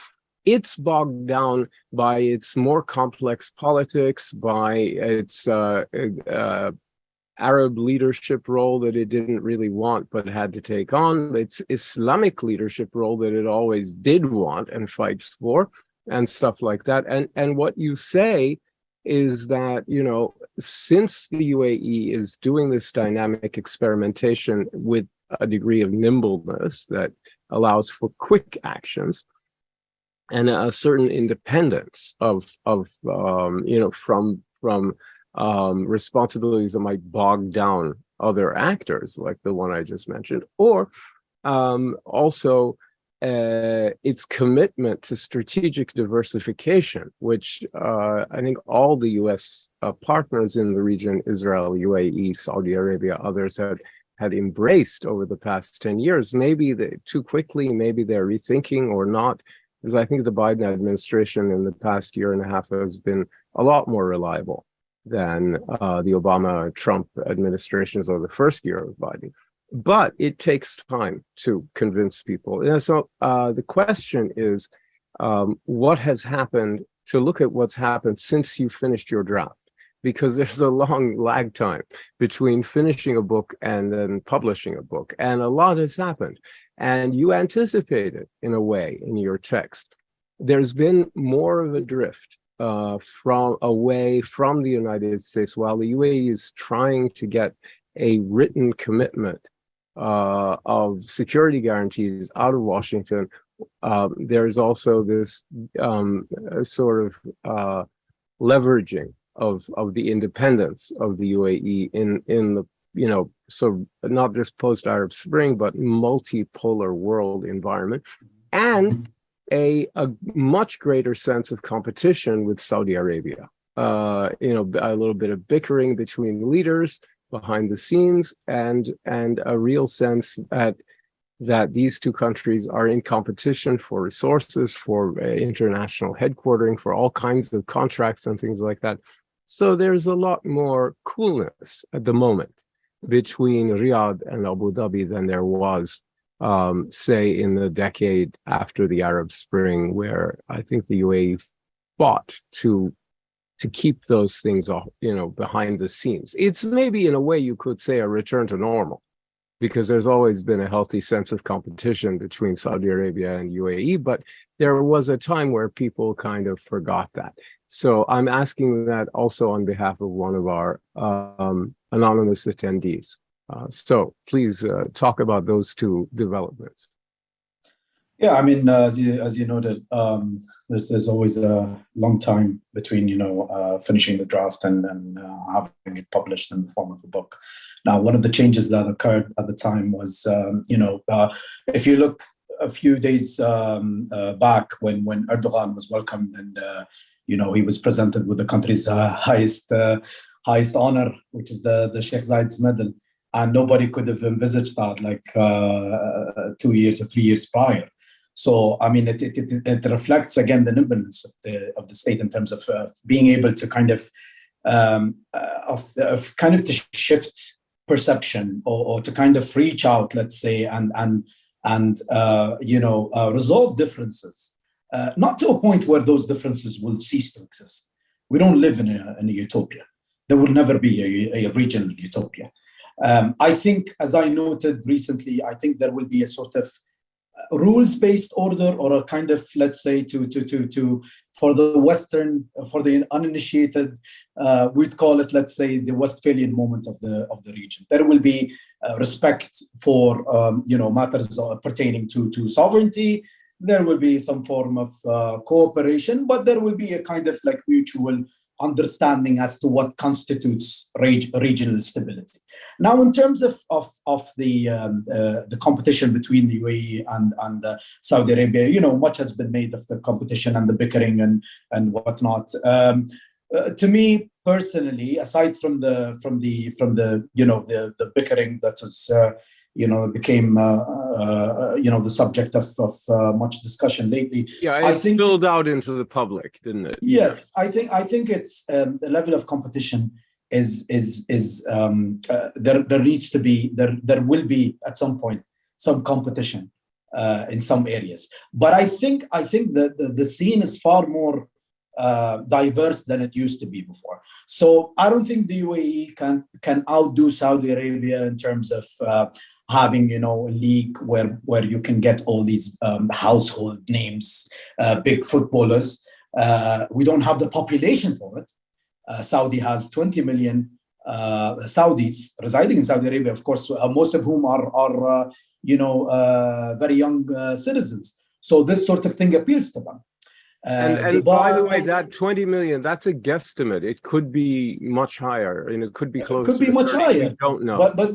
It's bogged down by its more complex politics, by its Arab leadership role that it didn't really want but had to take on, its Islamic leadership role that it always did want and fights for, and stuff like that. And what you say is that, you know, since the UAE is doing this dynamic experimentation with a degree of nimbleness that allows for quick actions and a certain independence of you know, from responsibilities that might bog down other actors like the one I just mentioned, or also its commitment to strategic diversification, which I think all the U.S. Partners in the region, Israel, UAE, Saudi Arabia, others had embraced over the past 10 years. Maybe too quickly, maybe they're rethinking or not, because I think the Biden administration in the past year and a half has been a lot more reliable than the Obama-Trump administrations of the first year of Biden. But it takes time to convince people. And so the question is, what has happened, to look at what's happened since you finished your draft? Because there's a long lag time between finishing a book and then publishing a book. And a lot has happened. And you anticipate it in a way in your text. There's been more of a drift away from the United States, while the UAE is trying to get a written commitment of security guarantees out of Washington. There's also this sort of leveraging of the independence of the UAE in the, you know, so not just post-Arab Spring, but multipolar world environment, and a much greater sense of competition with Saudi Arabia. You know, a little bit of bickering between leaders behind the scenes, and a real sense that these two countries are in competition for resources, for international headquartering, for all kinds of contracts and things like that. So there's a lot more coolness at the moment between Riyadh and Abu Dhabi than there was, say, in the decade after the Arab Spring, where I think the UAE fought to keep those things, you know, behind the scenes. It's maybe in a way you could say a return to normal, because there's always been a healthy sense of competition between Saudi Arabia and UAE, but there was a time where people kind of forgot that. So I'm asking that also on behalf of one of our anonymous attendees. So please talk about those two developments. Yeah, I mean, as you noted, there's always a long time between, you know, finishing the draft and having it published in the form of a book. Now, one of the changes that occurred at the time was, you know, if you look a few days back when Erdogan was welcomed and, you know, he was presented with the country's highest honor, which is the Sheikh Zayed's medal, and nobody could have envisaged that like 2 years or 3 years prior. So, I mean, it reflects again the nimbleness of the state in terms of being able to kind of to shift perception or to kind of reach out, let's say, and you know, resolve differences, not to a point where those differences will cease to exist. We don't live in a utopia. There will never be a regional utopia. I think, as I noted recently, I think there will be a sort of rules-based order, or a kind of, let's say, for the Western, for the uninitiated, we'd call it, let's say, the Westphalian moment of the region. There will be respect for matters pertaining to sovereignty. There will be some form of cooperation, but there will be a kind of like mutual understanding as to what constitutes regional stability. Now, in terms of the competition between the UAE and Saudi Arabia, much has been made of the competition and the bickering and whatnot. To me personally, aside from the bickering that is became the subject of much discussion lately. Yeah, it spilled out into the public, didn't it? Yes, I think it's the level of competition is there needs to be there will be at some point some competition in some areas, but I think the scene is far more diverse than it used to be before. So I don't think the UAE can outdo Saudi Arabia in terms of having a league where you can get all these household names, big footballers. We don't have the population for it. Saudi has 20 million Saudis residing in Saudi Arabia, of course, most of whom are very young citizens. So this sort of thing appeals to them. And Dubai, by the way, that 20 million, that's a guesstimate. It could be much higher, and it could be close. It could be much 30. Higher. We don't know. But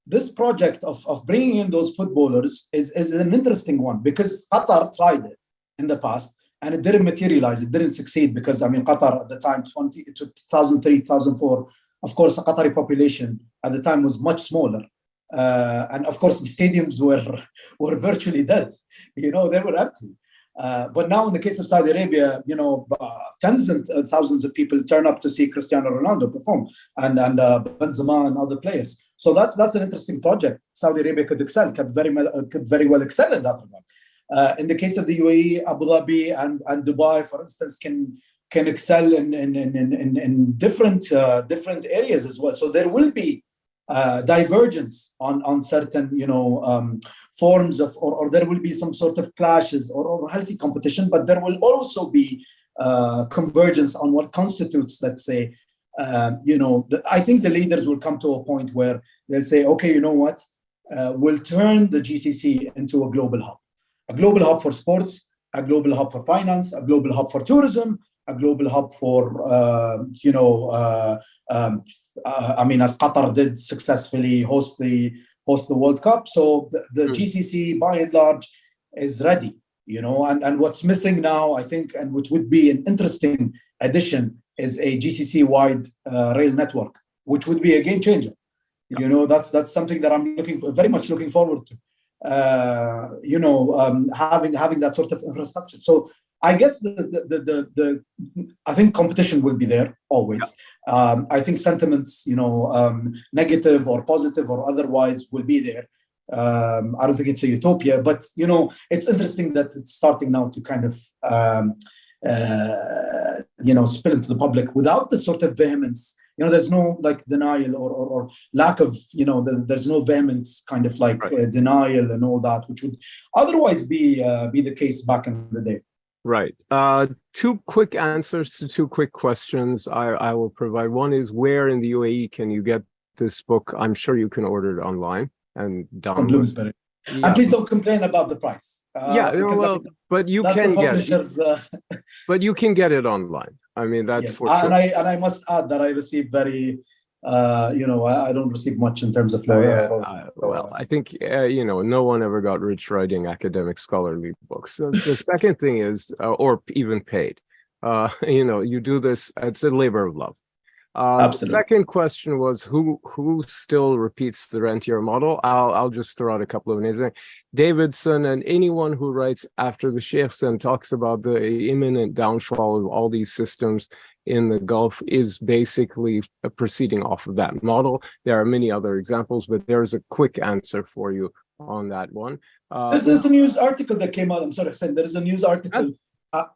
this project of bringing in those footballers is an interesting one, because Qatar tried it in the past and it didn't materialize. It didn't succeed because, Qatar at the time, 2003, 2004, of course, the Qatari population at the time was much smaller. And of course, the stadiums were virtually dead. They were empty. But now in the case of Saudi Arabia, tens and thousands of people turn up to see Cristiano Ronaldo perform and Benzema and other players. So that's an interesting project. Saudi Arabia could very well excel in that regard. In the case of the UAE, Abu Dhabi and Dubai, for instance, can excel in different areas as well. So there will be divergence on certain forms of, or there will be some sort of clashes or healthy competition, but there will also be convergence on what constitutes, let's say, I think the leaders will come to a point where they'll say, okay, we'll turn the GCC into a global hub for sports, a global hub for finance, a global hub for tourism, a global hub for, as Qatar did successfully host the World Cup. So the GCC, by and large, is ready, and what's missing now, I think, and which would be an interesting addition, is a GCC-wide rail network, which would be a game changer. That's something that I'm very much looking forward to. Having that sort of infrastructure. So I guess I think competition will be there always. Yeah. I think sentiments, negative or positive or otherwise, will be there. I don't think it's a utopia, but it's interesting that it's starting now to kind of spill into the public without the sort of vehemence. There's no denial or lack of, there's no vehemence kind of denial and all that, which would otherwise be the case back in the day. Right. Two quick answers to two quick questions I will provide. One is, where in the UAE can you get this book? I'm sure you can order it online and download it. Yeah. And please don't complain about the price. But you can get it. But you can get it online. That's yes. for sure. And I must add that I receive very, I don't receive much in terms of I think no one ever got rich writing academic scholarly books. So the second thing is, or even paid. You do this; it's a labor of love. Absolutely. The second question was, who still repeats the rentier model? I'll just throw out a couple of names. Davidson, and anyone who writes after the Sheikhs and talks about the imminent downfall of all these systems in the Gulf is basically proceeding off of that model. There are many other examples, but there's a quick answer for you on that one. This is a news article that came out. I'm sorry, Hussein. There is a news article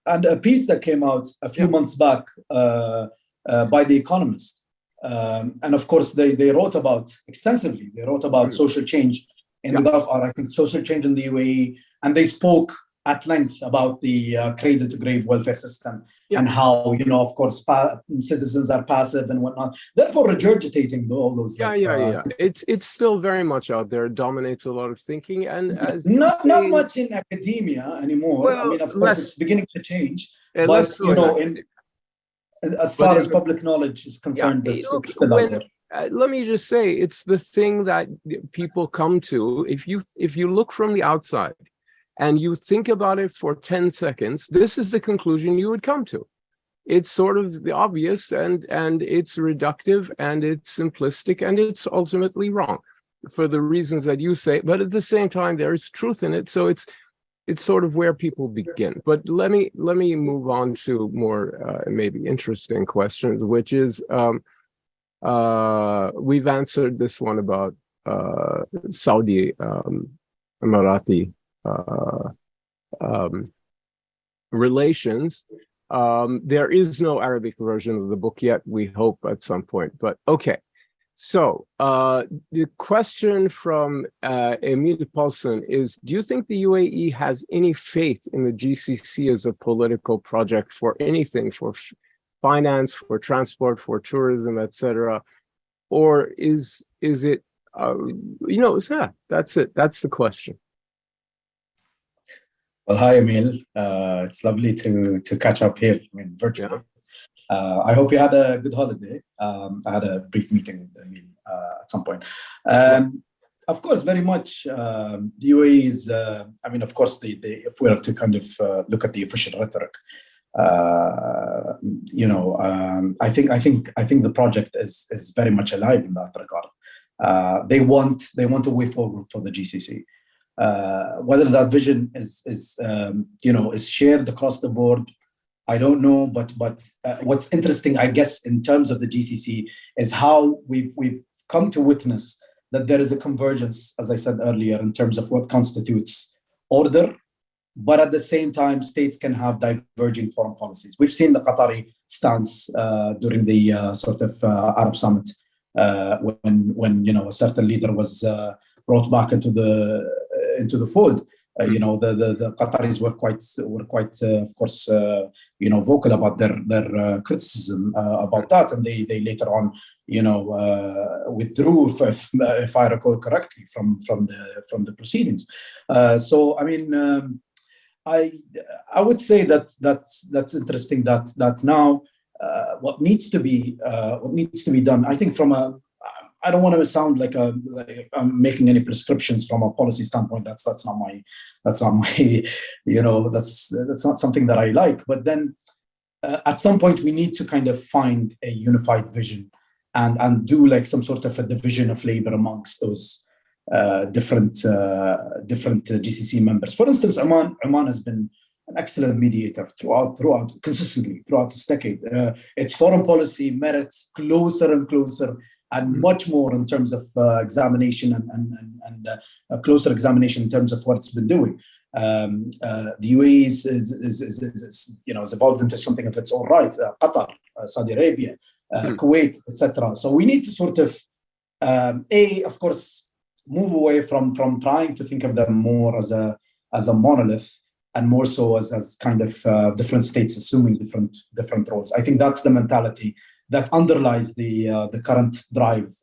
and a piece that came out a few months back by The Economist. And of course, they wrote about extensively. They wrote about social change in the Gulf are, I think, social change in the UAE, and they spoke at length about the cradle-to-grave welfare system and how, of course, citizens are passive and whatnot. Therefore, regurgitating all those. It's still very much out there. It dominates a lot of thinking, and as not much in academia anymore. Well, I mean, of course, it's beginning to change, but as far as public knowledge is concerned, it's still out there. Let me just say, it's the thing that people come to. If you look from the outside and you think about it for 10 seconds, this is the conclusion you would come to. It's sort of the obvious, and it's reductive, and it's simplistic, and it's ultimately wrong for the reasons that you say. But at the same time, there is truth in it. So it's sort of where people begin. But let me move on to more maybe interesting questions, which is we've answered this one about Saudi Emirati relations. There is no Arabic version of the book yet. We hope at some point, but okay. So the question from Emil Paulson is, do you think the UAE has any faith in the GCC as a political project for anything, for finance, for transport, for tourism, etc.? Or is it, that's it. That's the question. Well, hi, Emil. It's lovely to catch up here, virtually. I hope you had a good holiday. I had a brief meeting with Emil at some point. Of course, very much. The UAE is, of course, if we are to kind of look at the official rhetoric, I think the project is very much alive in that regard. They want a way forward for the GCC. Whether that vision is shared across the board, I don't know. But what's interesting, I guess, in terms of the GCC, is how we've come to witness that there is a convergence, as I said earlier, in terms of what constitutes order. But at the same time, states can have diverging foreign policies. We've seen the Qatari stance during the Arab Summit when a certain leader was brought back into the fold. The Qataris were quite of course, vocal about their criticism about that, and they later on, withdrew, if I recall correctly, from the proceedings. I would say that's interesting. That now what needs to be done. I think I don't want to sound like I'm making any prescriptions from a policy standpoint. That's not my that's not something that I like. But then at some point we need to kind of find a unified vision and do like some sort of a division of labor amongst those different GCC members. For instance, Oman has been an excellent mediator consistently throughout this decade. Its foreign policy merits closer and closer, and much more in terms of examination and a closer examination in terms of what it's been doing. The UAE is evolved into something of its own right. Qatar, Saudi Arabia, Kuwait, etc. So we need to sort of, of course, move away from trying to think of them more as a monolith, and more so as kind of different states assuming different roles. I think that's the mentality that underlies the current drive.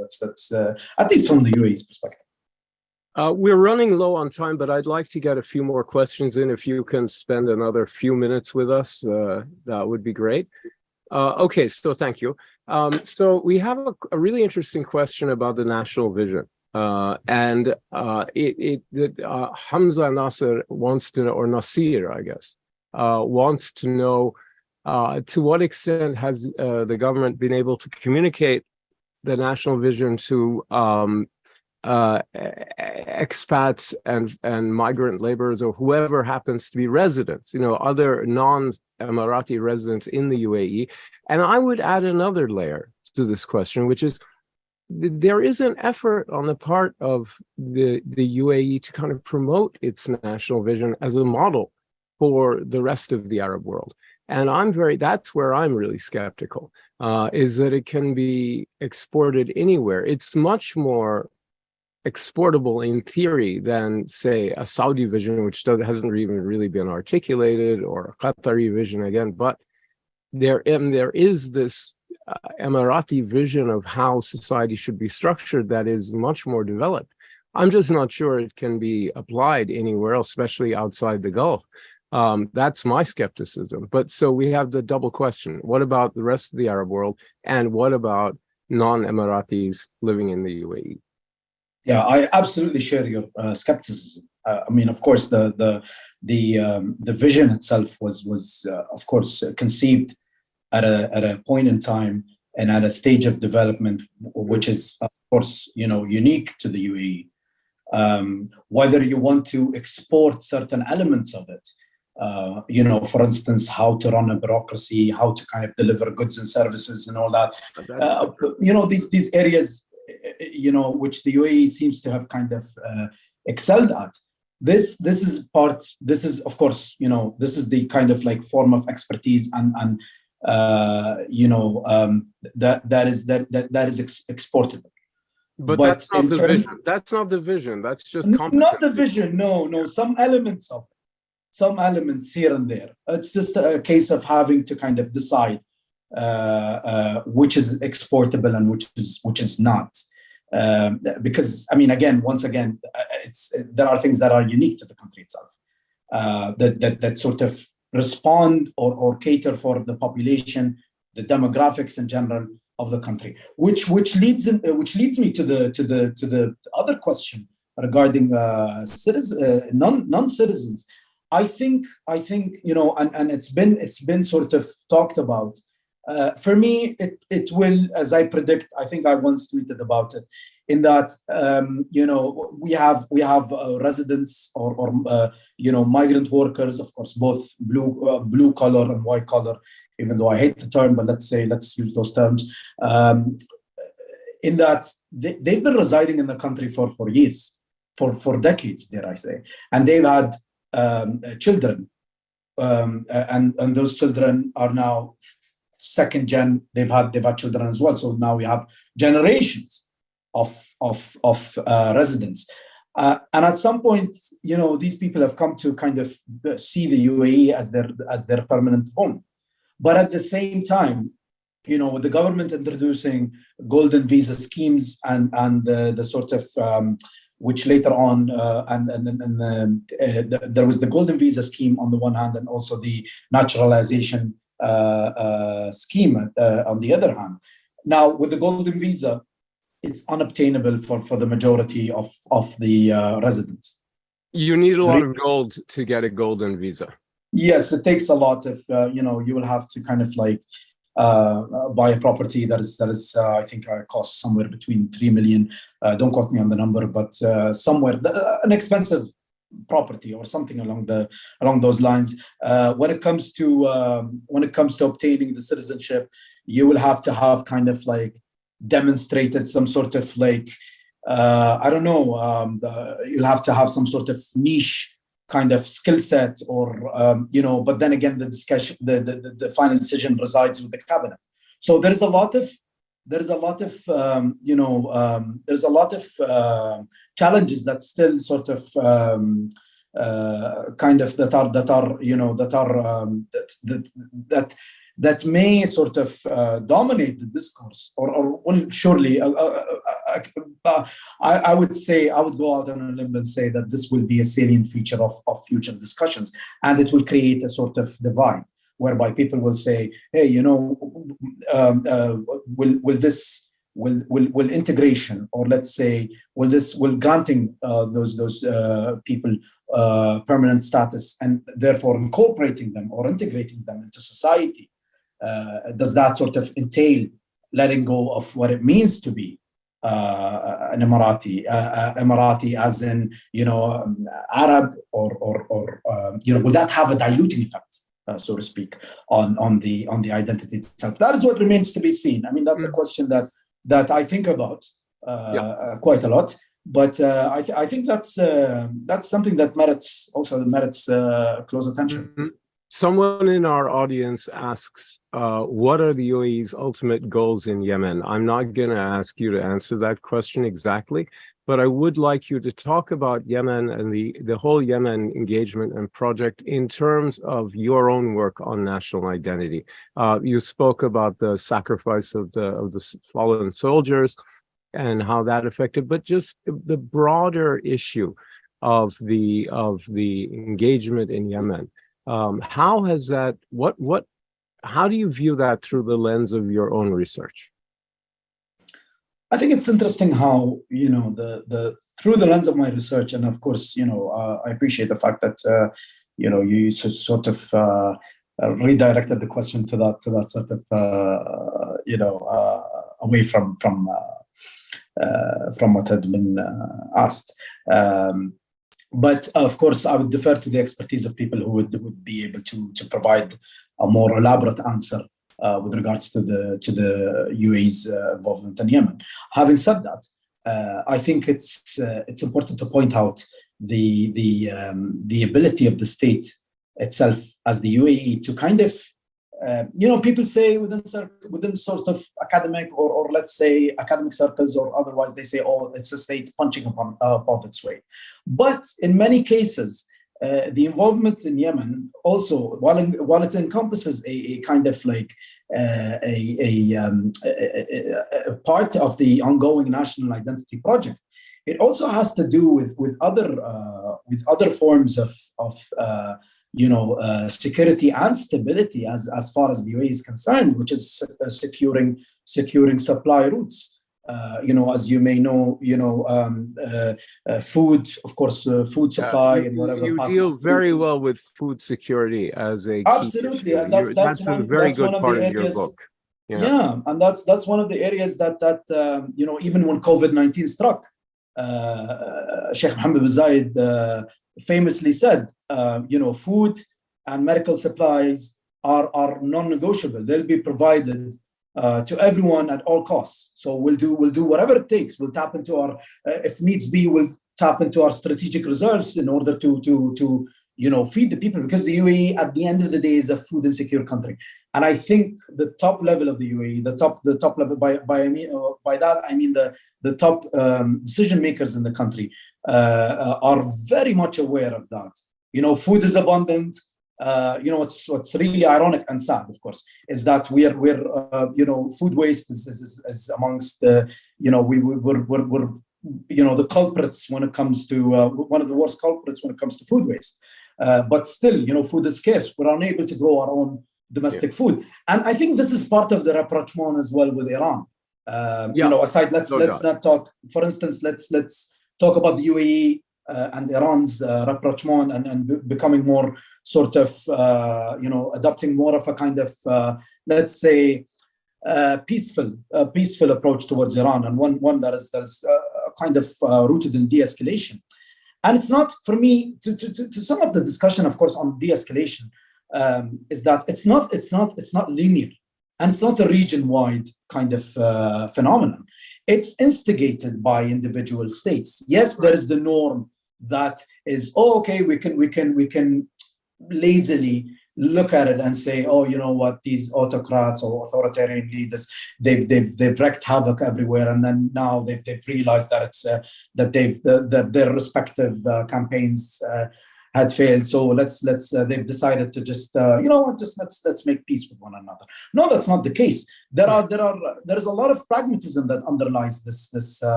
That's at least from the UAE's perspective. We're running low on time, but I'd like to get a few more questions in. If you can spend another few minutes with us, that would be great. Okay, so thank you. So we have a really interesting question about the national vision. Hamza Nasser wants to know, or Nasir, I guess, wants to know, to what extent has the government been able to communicate the national vision to expats and migrant laborers, or whoever happens to be residents, other non-Emirati residents in the UAE? And I would add another layer to this question, which is there is an effort on the part of the UAE to kind of promote its national vision as a model for the rest of the Arab world. And that's where I'm really skeptical, is that it can be exported anywhere. It's much more exportable in theory than, say, a Saudi vision, which hasn't even really been articulated, or a Qatari vision again. But there is this Emirati vision of how society should be structured that is much more developed. I'm just not sure it can be applied anywhere else, especially outside the Gulf. That's my skepticism. But so we have the double question. What about the rest of the Arab world? And what about non-Emiratis living in the UAE? Yeah, I absolutely share your skepticism. I mean, of course, the vision itself was of course conceived at a point in time and at a stage of development which is of course unique to the UAE. Whether you want to export certain elements of it, for instance, how to run a bureaucracy, how to kind of deliver goods and services and all that. These areas, which the UAE seems to have kind of excelled at. This is of course, this is the kind of like form of expertise and that is exportable. But that's not the vision. That's not the vision. That's just not the vision. No. Some elements of it. Some elements here and there. It's just a case of having to kind of decide which is exportable and which is not. Because I mean, once again, there are things that are unique to the country itself that sort of respond or cater for the population, the demographics in general of the country, which leads me to the other question regarding non-citizens. I think and it's been sort of talked about. For me, it will, as I predict. I think I once tweeted about it, in that we have residents or migrant workers, of course, both blue collar and white collar. Even though I hate the term, but let's use those terms. In that they've been residing in the country for years, for decades, dare I say, and they've had children, and those children are now second gen. They've had children as well. So now we have generations of residents, and at some point, these people have come to kind of see the UAE as their permanent home. But at the same time, with the government introducing golden visa schemes and the sort of which later on there was the golden visa scheme on the one hand, and also the naturalization scheme on the other hand. Now, with the golden visa, it's unobtainable for the majority of the residents. You need a lot of gold to get a golden visa. Yes, it takes a lot of, you will have to kind of like buy a property that is I think costs somewhere between 3 million. Don't quote me on the number, but somewhere an expensive property or something along those lines. When it comes to obtaining the citizenship, you will have to have kind of like demonstrated some sort of like you'll have to have some sort of niche kind of skill set, or but then again, the discussion, the final decision resides with the cabinet. So there's a lot of challenges that still sort of kind of that may sort of dominate the discourse, or will surely. I would say, I would go out on a limb and say that this will be a salient feature of future discussions, and it will create a sort of divide whereby people will say, hey, will integration, or let's say, will granting those people permanent status and therefore incorporating them or integrating them into society, does that sort of entail letting go of what it means to be an Emirati, as in Arab, or will that have a diluting effect, so to speak, on the identity itself? That is what remains to be seen. I mean, that's a question that I think about quite a lot. But I think that's something that merits close attention. Someone in our audience asks, what are the UAE's ultimate goals in Yemen? I'm not going to ask you to answer that question exactly, but I would like you to talk about Yemen and the whole Yemen engagement and project in terms of your own work on national identity. You spoke about the sacrifice of the fallen soldiers and how that affected, but just the broader issue of the engagement in Yemen. How has that, how do you view that through the lens of your own research? I think it's interesting how, through the lens of my research, and of course, I appreciate the fact that, you sort of redirected the question to that sort of, away from what had been asked. But of course, I would defer to the expertise of people who would be able to provide a more elaborate answer with regards to the UAE's involvement in Yemen. Having said that, I think it's important to point out the ability of the state itself as the UAE to kind of people say within sort of academic or let's say academic circles or otherwise, they say, oh, it's a state punching above its weight. But in many cases, the involvement in Yemen also, while it encompasses a kind of like a part of the ongoing national identity project, it also has to do with other forms of security and stability as far as the UAE is concerned, which is securing supply routes. As you may know, food, of course, food supply and whatever. You deal very well with food security as a absolutely, key and that's a very good part of your book. Yeah, and that's one of the areas that even when COVID-19 struck, Sheikh Mohammed bin Zayed famously said, food and medical supplies are non-negotiable. They'll be provided to everyone at all costs. So we'll do whatever it takes. We'll tap into our, if needs be, we'll tap into our strategic reserves in order to feed the people, because the UAE at the end of the day is a food insecure country. And I think the top level of the UAE, the top level by that I mean the top decision makers in the country are very much aware of that. Food is abundant. What's really ironic and sad, of course, is that we're food waste is amongst the we're the culprits when it comes to one of the worst culprits when it comes to food waste. But still, food is scarce. We're unable to grow our own domestic food, and I think this is part of the rapprochement as well with Iran. Aside, let's not talk. For instance, let's talk about the UAE and Iran's rapprochement and becoming more sort of adopting more of a kind of let's say peaceful approach towards Iran, and one that is kind of rooted in de-escalation. And it's not, for me, to sum up the discussion, of course, on de-escalation, is that it's not linear, and it's not a region-wide kind of phenomenon. It's instigated by individual states. Yes, there is the norm that is, okay, we can lazily look at it and say, oh, you know what, these autocrats or authoritarian leaders, they've wreaked havoc everywhere, and then now they've realized that it's that their respective campaigns had failed. So they've decided to just let's make peace with one another. No, that's not the case. There is a lot of pragmatism that underlies this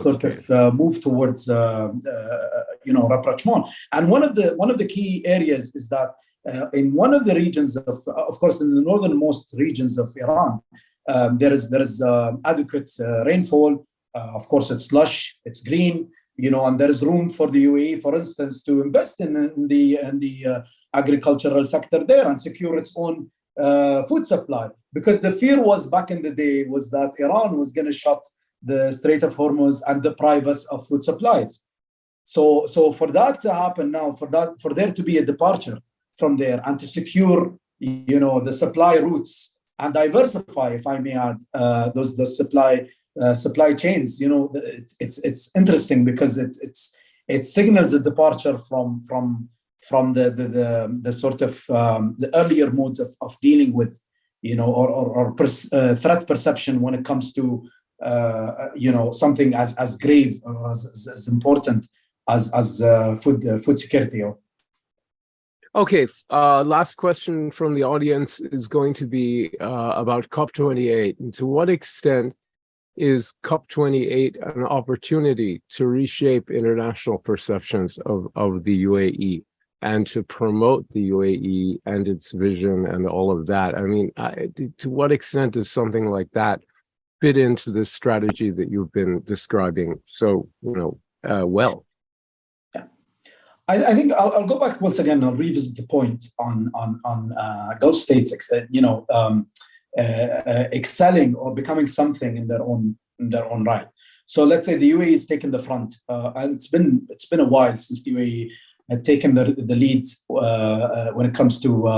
sort of move towards rapprochement. And one of the key areas is that in one of the regions of course, in the northernmost regions of Iran, there is adequate rainfall. Of course, it's lush, it's green, and there is room for the UAE, for instance, to invest in the agricultural sector there and secure its own food supply. Because the fear was back in the day was that Iran was going to shut the Strait of Hormuz and deprive us of food supplies. So for that to happen now, for there to be a departure from there and to secure, the supply routes and diversify, if I may add, those supply chains. It's interesting because it signals a departure from from the sort of the earlier modes of dealing with, or threat perception when it comes to something as grave or as important as food security. Okay, last question from the audience is going to be about COP28. And to what extent is COP28 an opportunity to reshape international perceptions of the UAE and to promote the UAE and its vision and all of that? I mean, to what extent does something like that fit into this strategy that you've been describing so well? I think I'll go back once again. I'll revisit the point on Gulf states, excelling or becoming something in their own right. So let's say the UAE has taken the front, and it's been a while since the UAE had taken the lead when it comes to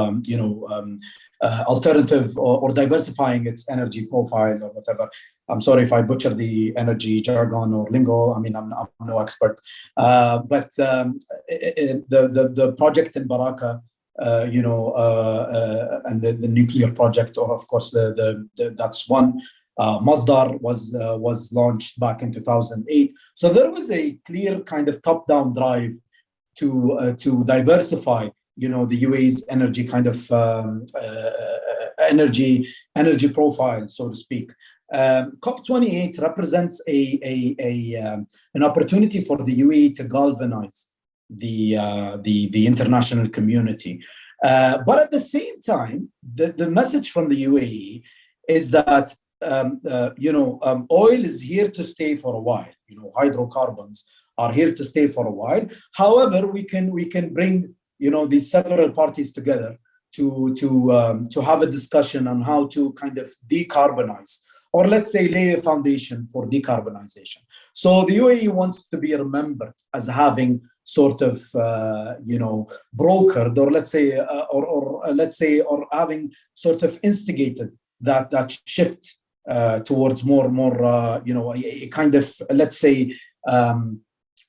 alternative or diversifying its energy profile or whatever. I'm sorry if I butcher the energy jargon or lingo. I mean, I'm no expert. But the project in Baraka, and the nuclear project, or of course that's one. Masdar was launched back in 2008. So there was a clear kind of top-down drive to diversify, the UAE's energy kind of energy profile, so to speak. COP28 represents an opportunity for the UAE to galvanize the international community. But at the same time, the message from the UAE is that oil is here to stay for a while. Hydrocarbons are here to stay for a while. However, we can bring these several parties together to have a discussion on how to kind of decarbonize, or let's say lay a foundation for decarbonization. So the UAE wants to be remembered as having sort of brokered, or let's say or having sort of instigated that shift towards more a kind of, let's say,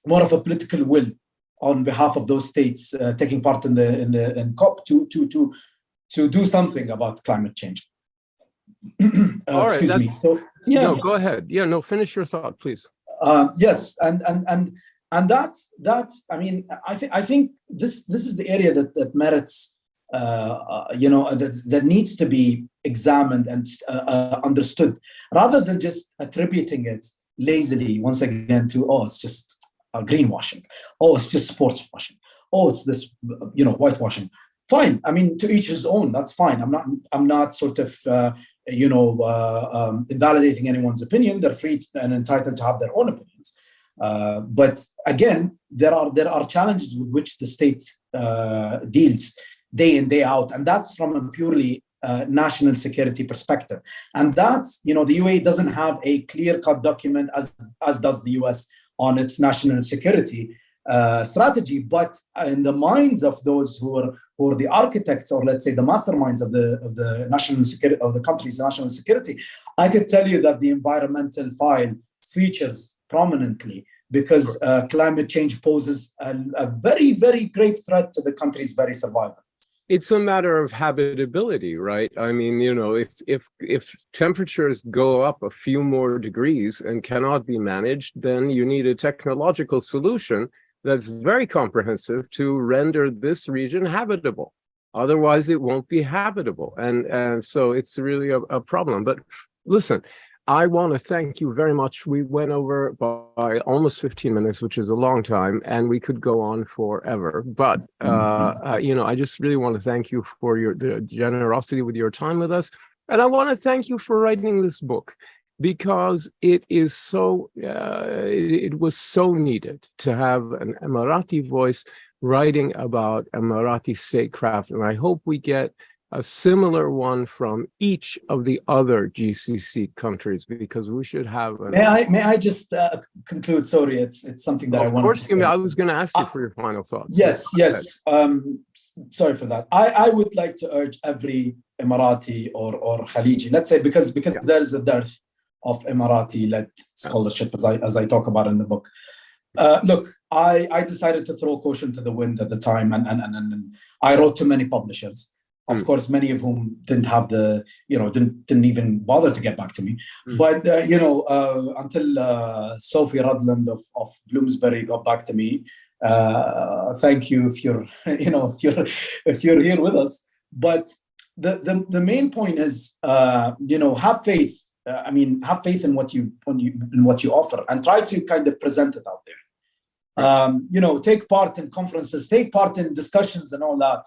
more of a political will on behalf of those states taking part in COP to do something about climate change. All right, excuse me. So yeah, no, go ahead. Yeah, no, finish your thought, please. Yes, and that's I mean, I think this is the area that merits that needs to be examined and understood, rather than just attributing it lazily once again to, it's just greenwashing, it's just sports washing, it's this whitewashing. Fine, I mean, to each his own. That's fine. I'm not sort of invalidating anyone's opinion. They're free and entitled to have their own opinions. But again, there are challenges with which the state deals day in, day out, and that's from a purely national security perspective. And that's, the UAE doesn't have a clear-cut document as does the US on its national security strategy. But in the minds of those who are the architects, or let's say the masterminds of the national security of the country's national security, I could tell you that the environmental file features prominently, because climate change poses a very, very grave threat to the country's very survival. It's a matter of habitability, right? I mean, if temperatures go up a few more degrees and cannot be managed, then you need a technological solution that's very comprehensive to render this region habitable. Otherwise, it won't be habitable. And so it's really a problem. But listen, I want to thank you very much. We went over by almost 15 minutes, which is a long time, and we could go on forever. But, I just really want to thank you for the generosity with your time with us. And I want to thank you for writing this book, because it is so, it was so needed to have an Emirati voice writing about Emirati statecraft. And I hope we get a similar one from each of the other GCC countries, because we should have. May I just conclude? Sorry, it's something that I wanted to say. I was going to ask you for your final thoughts. Yes. Sorry for that. I would like to urge every Emirati or Khaliji, let's say, because there's a dearth of Emirati-led scholarship, as I talk about in the book. Look, I decided to throw caution to the wind at the time, and I wrote to many publishers. Of course, many of whom didn't have the, didn't even bother to get back to me. But until Sophie Rudland of Bloomsbury got back to me. Thank you if you're, if you're here with us. But the main point is, have faith. Have faith in what you offer, and try to kind of present it out there. Take part in conferences, take part in discussions and all that.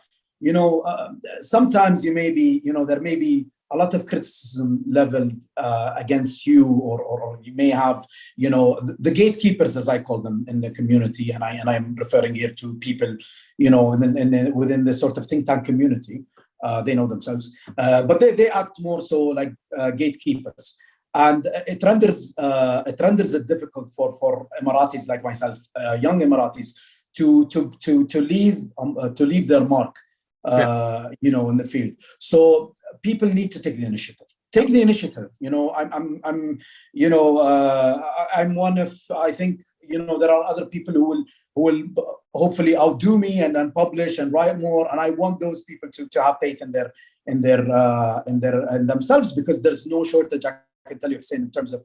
Sometimes you may be, there may be a lot of criticism leveled against you, or you may have, the gatekeepers, as I call them, in the community, and I'm referring here to people, within the sort of think tank community. They know themselves, but they act more so like gatekeepers, and it renders it difficult for Emiratis like myself, young Emiratis, to leave their mark. In the field. So people need to take the initiative. Take the initiative. I'm one of, I think, there are other people who will hopefully outdo me and publish and write more. And I want those people to have faith in themselves, because there's no shortage, I can tell you, Hussein, in terms of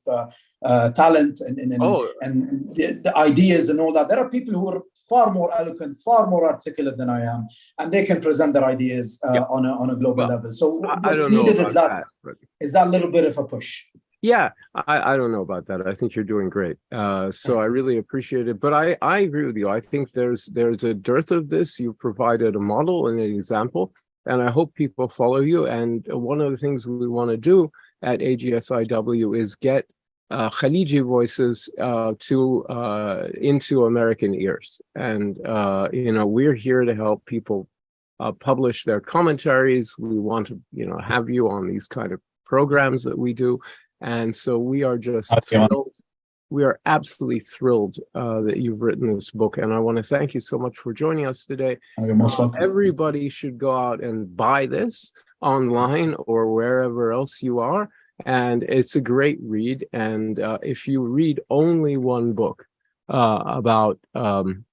talent and the ideas and all that. There are people who are far more eloquent, far more articulate than I am, and they can present their ideas on a global level. So what's needed is that little bit of a push. Yeah, I don't know about that. I think you're doing great. So I really appreciate it. But I agree with you. I think there's a dearth of this. You provided a model and an example, and I hope people follow you. And one of the things we want to do at AGSIW is get Khaliji voices into American ears. And, we're here to help people publish their commentaries. We want to, have you on these kind of programs that we do. And so we are just thrilled. We are absolutely thrilled that you've written this book. And I want to thank you so much for joining us today. You're most welcome. Everybody should go out and buy this online or wherever else you are. And it's a great read. And if you read only one book about the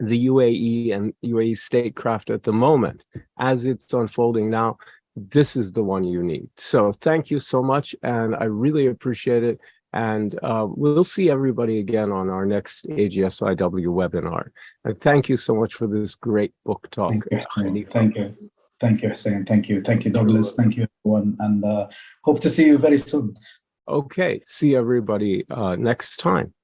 UAE and UAE statecraft at the moment, as it's unfolding now, this is the one you need. So thank you so much. And I really appreciate it. And we'll see everybody again on our next AGSIW webinar. And thank you so much for this great book talk. Thank you. Thank you, Hussein. Thank you, Douglas. Thank you, everyone. And hope to see you very soon. Okay. See everybody next time.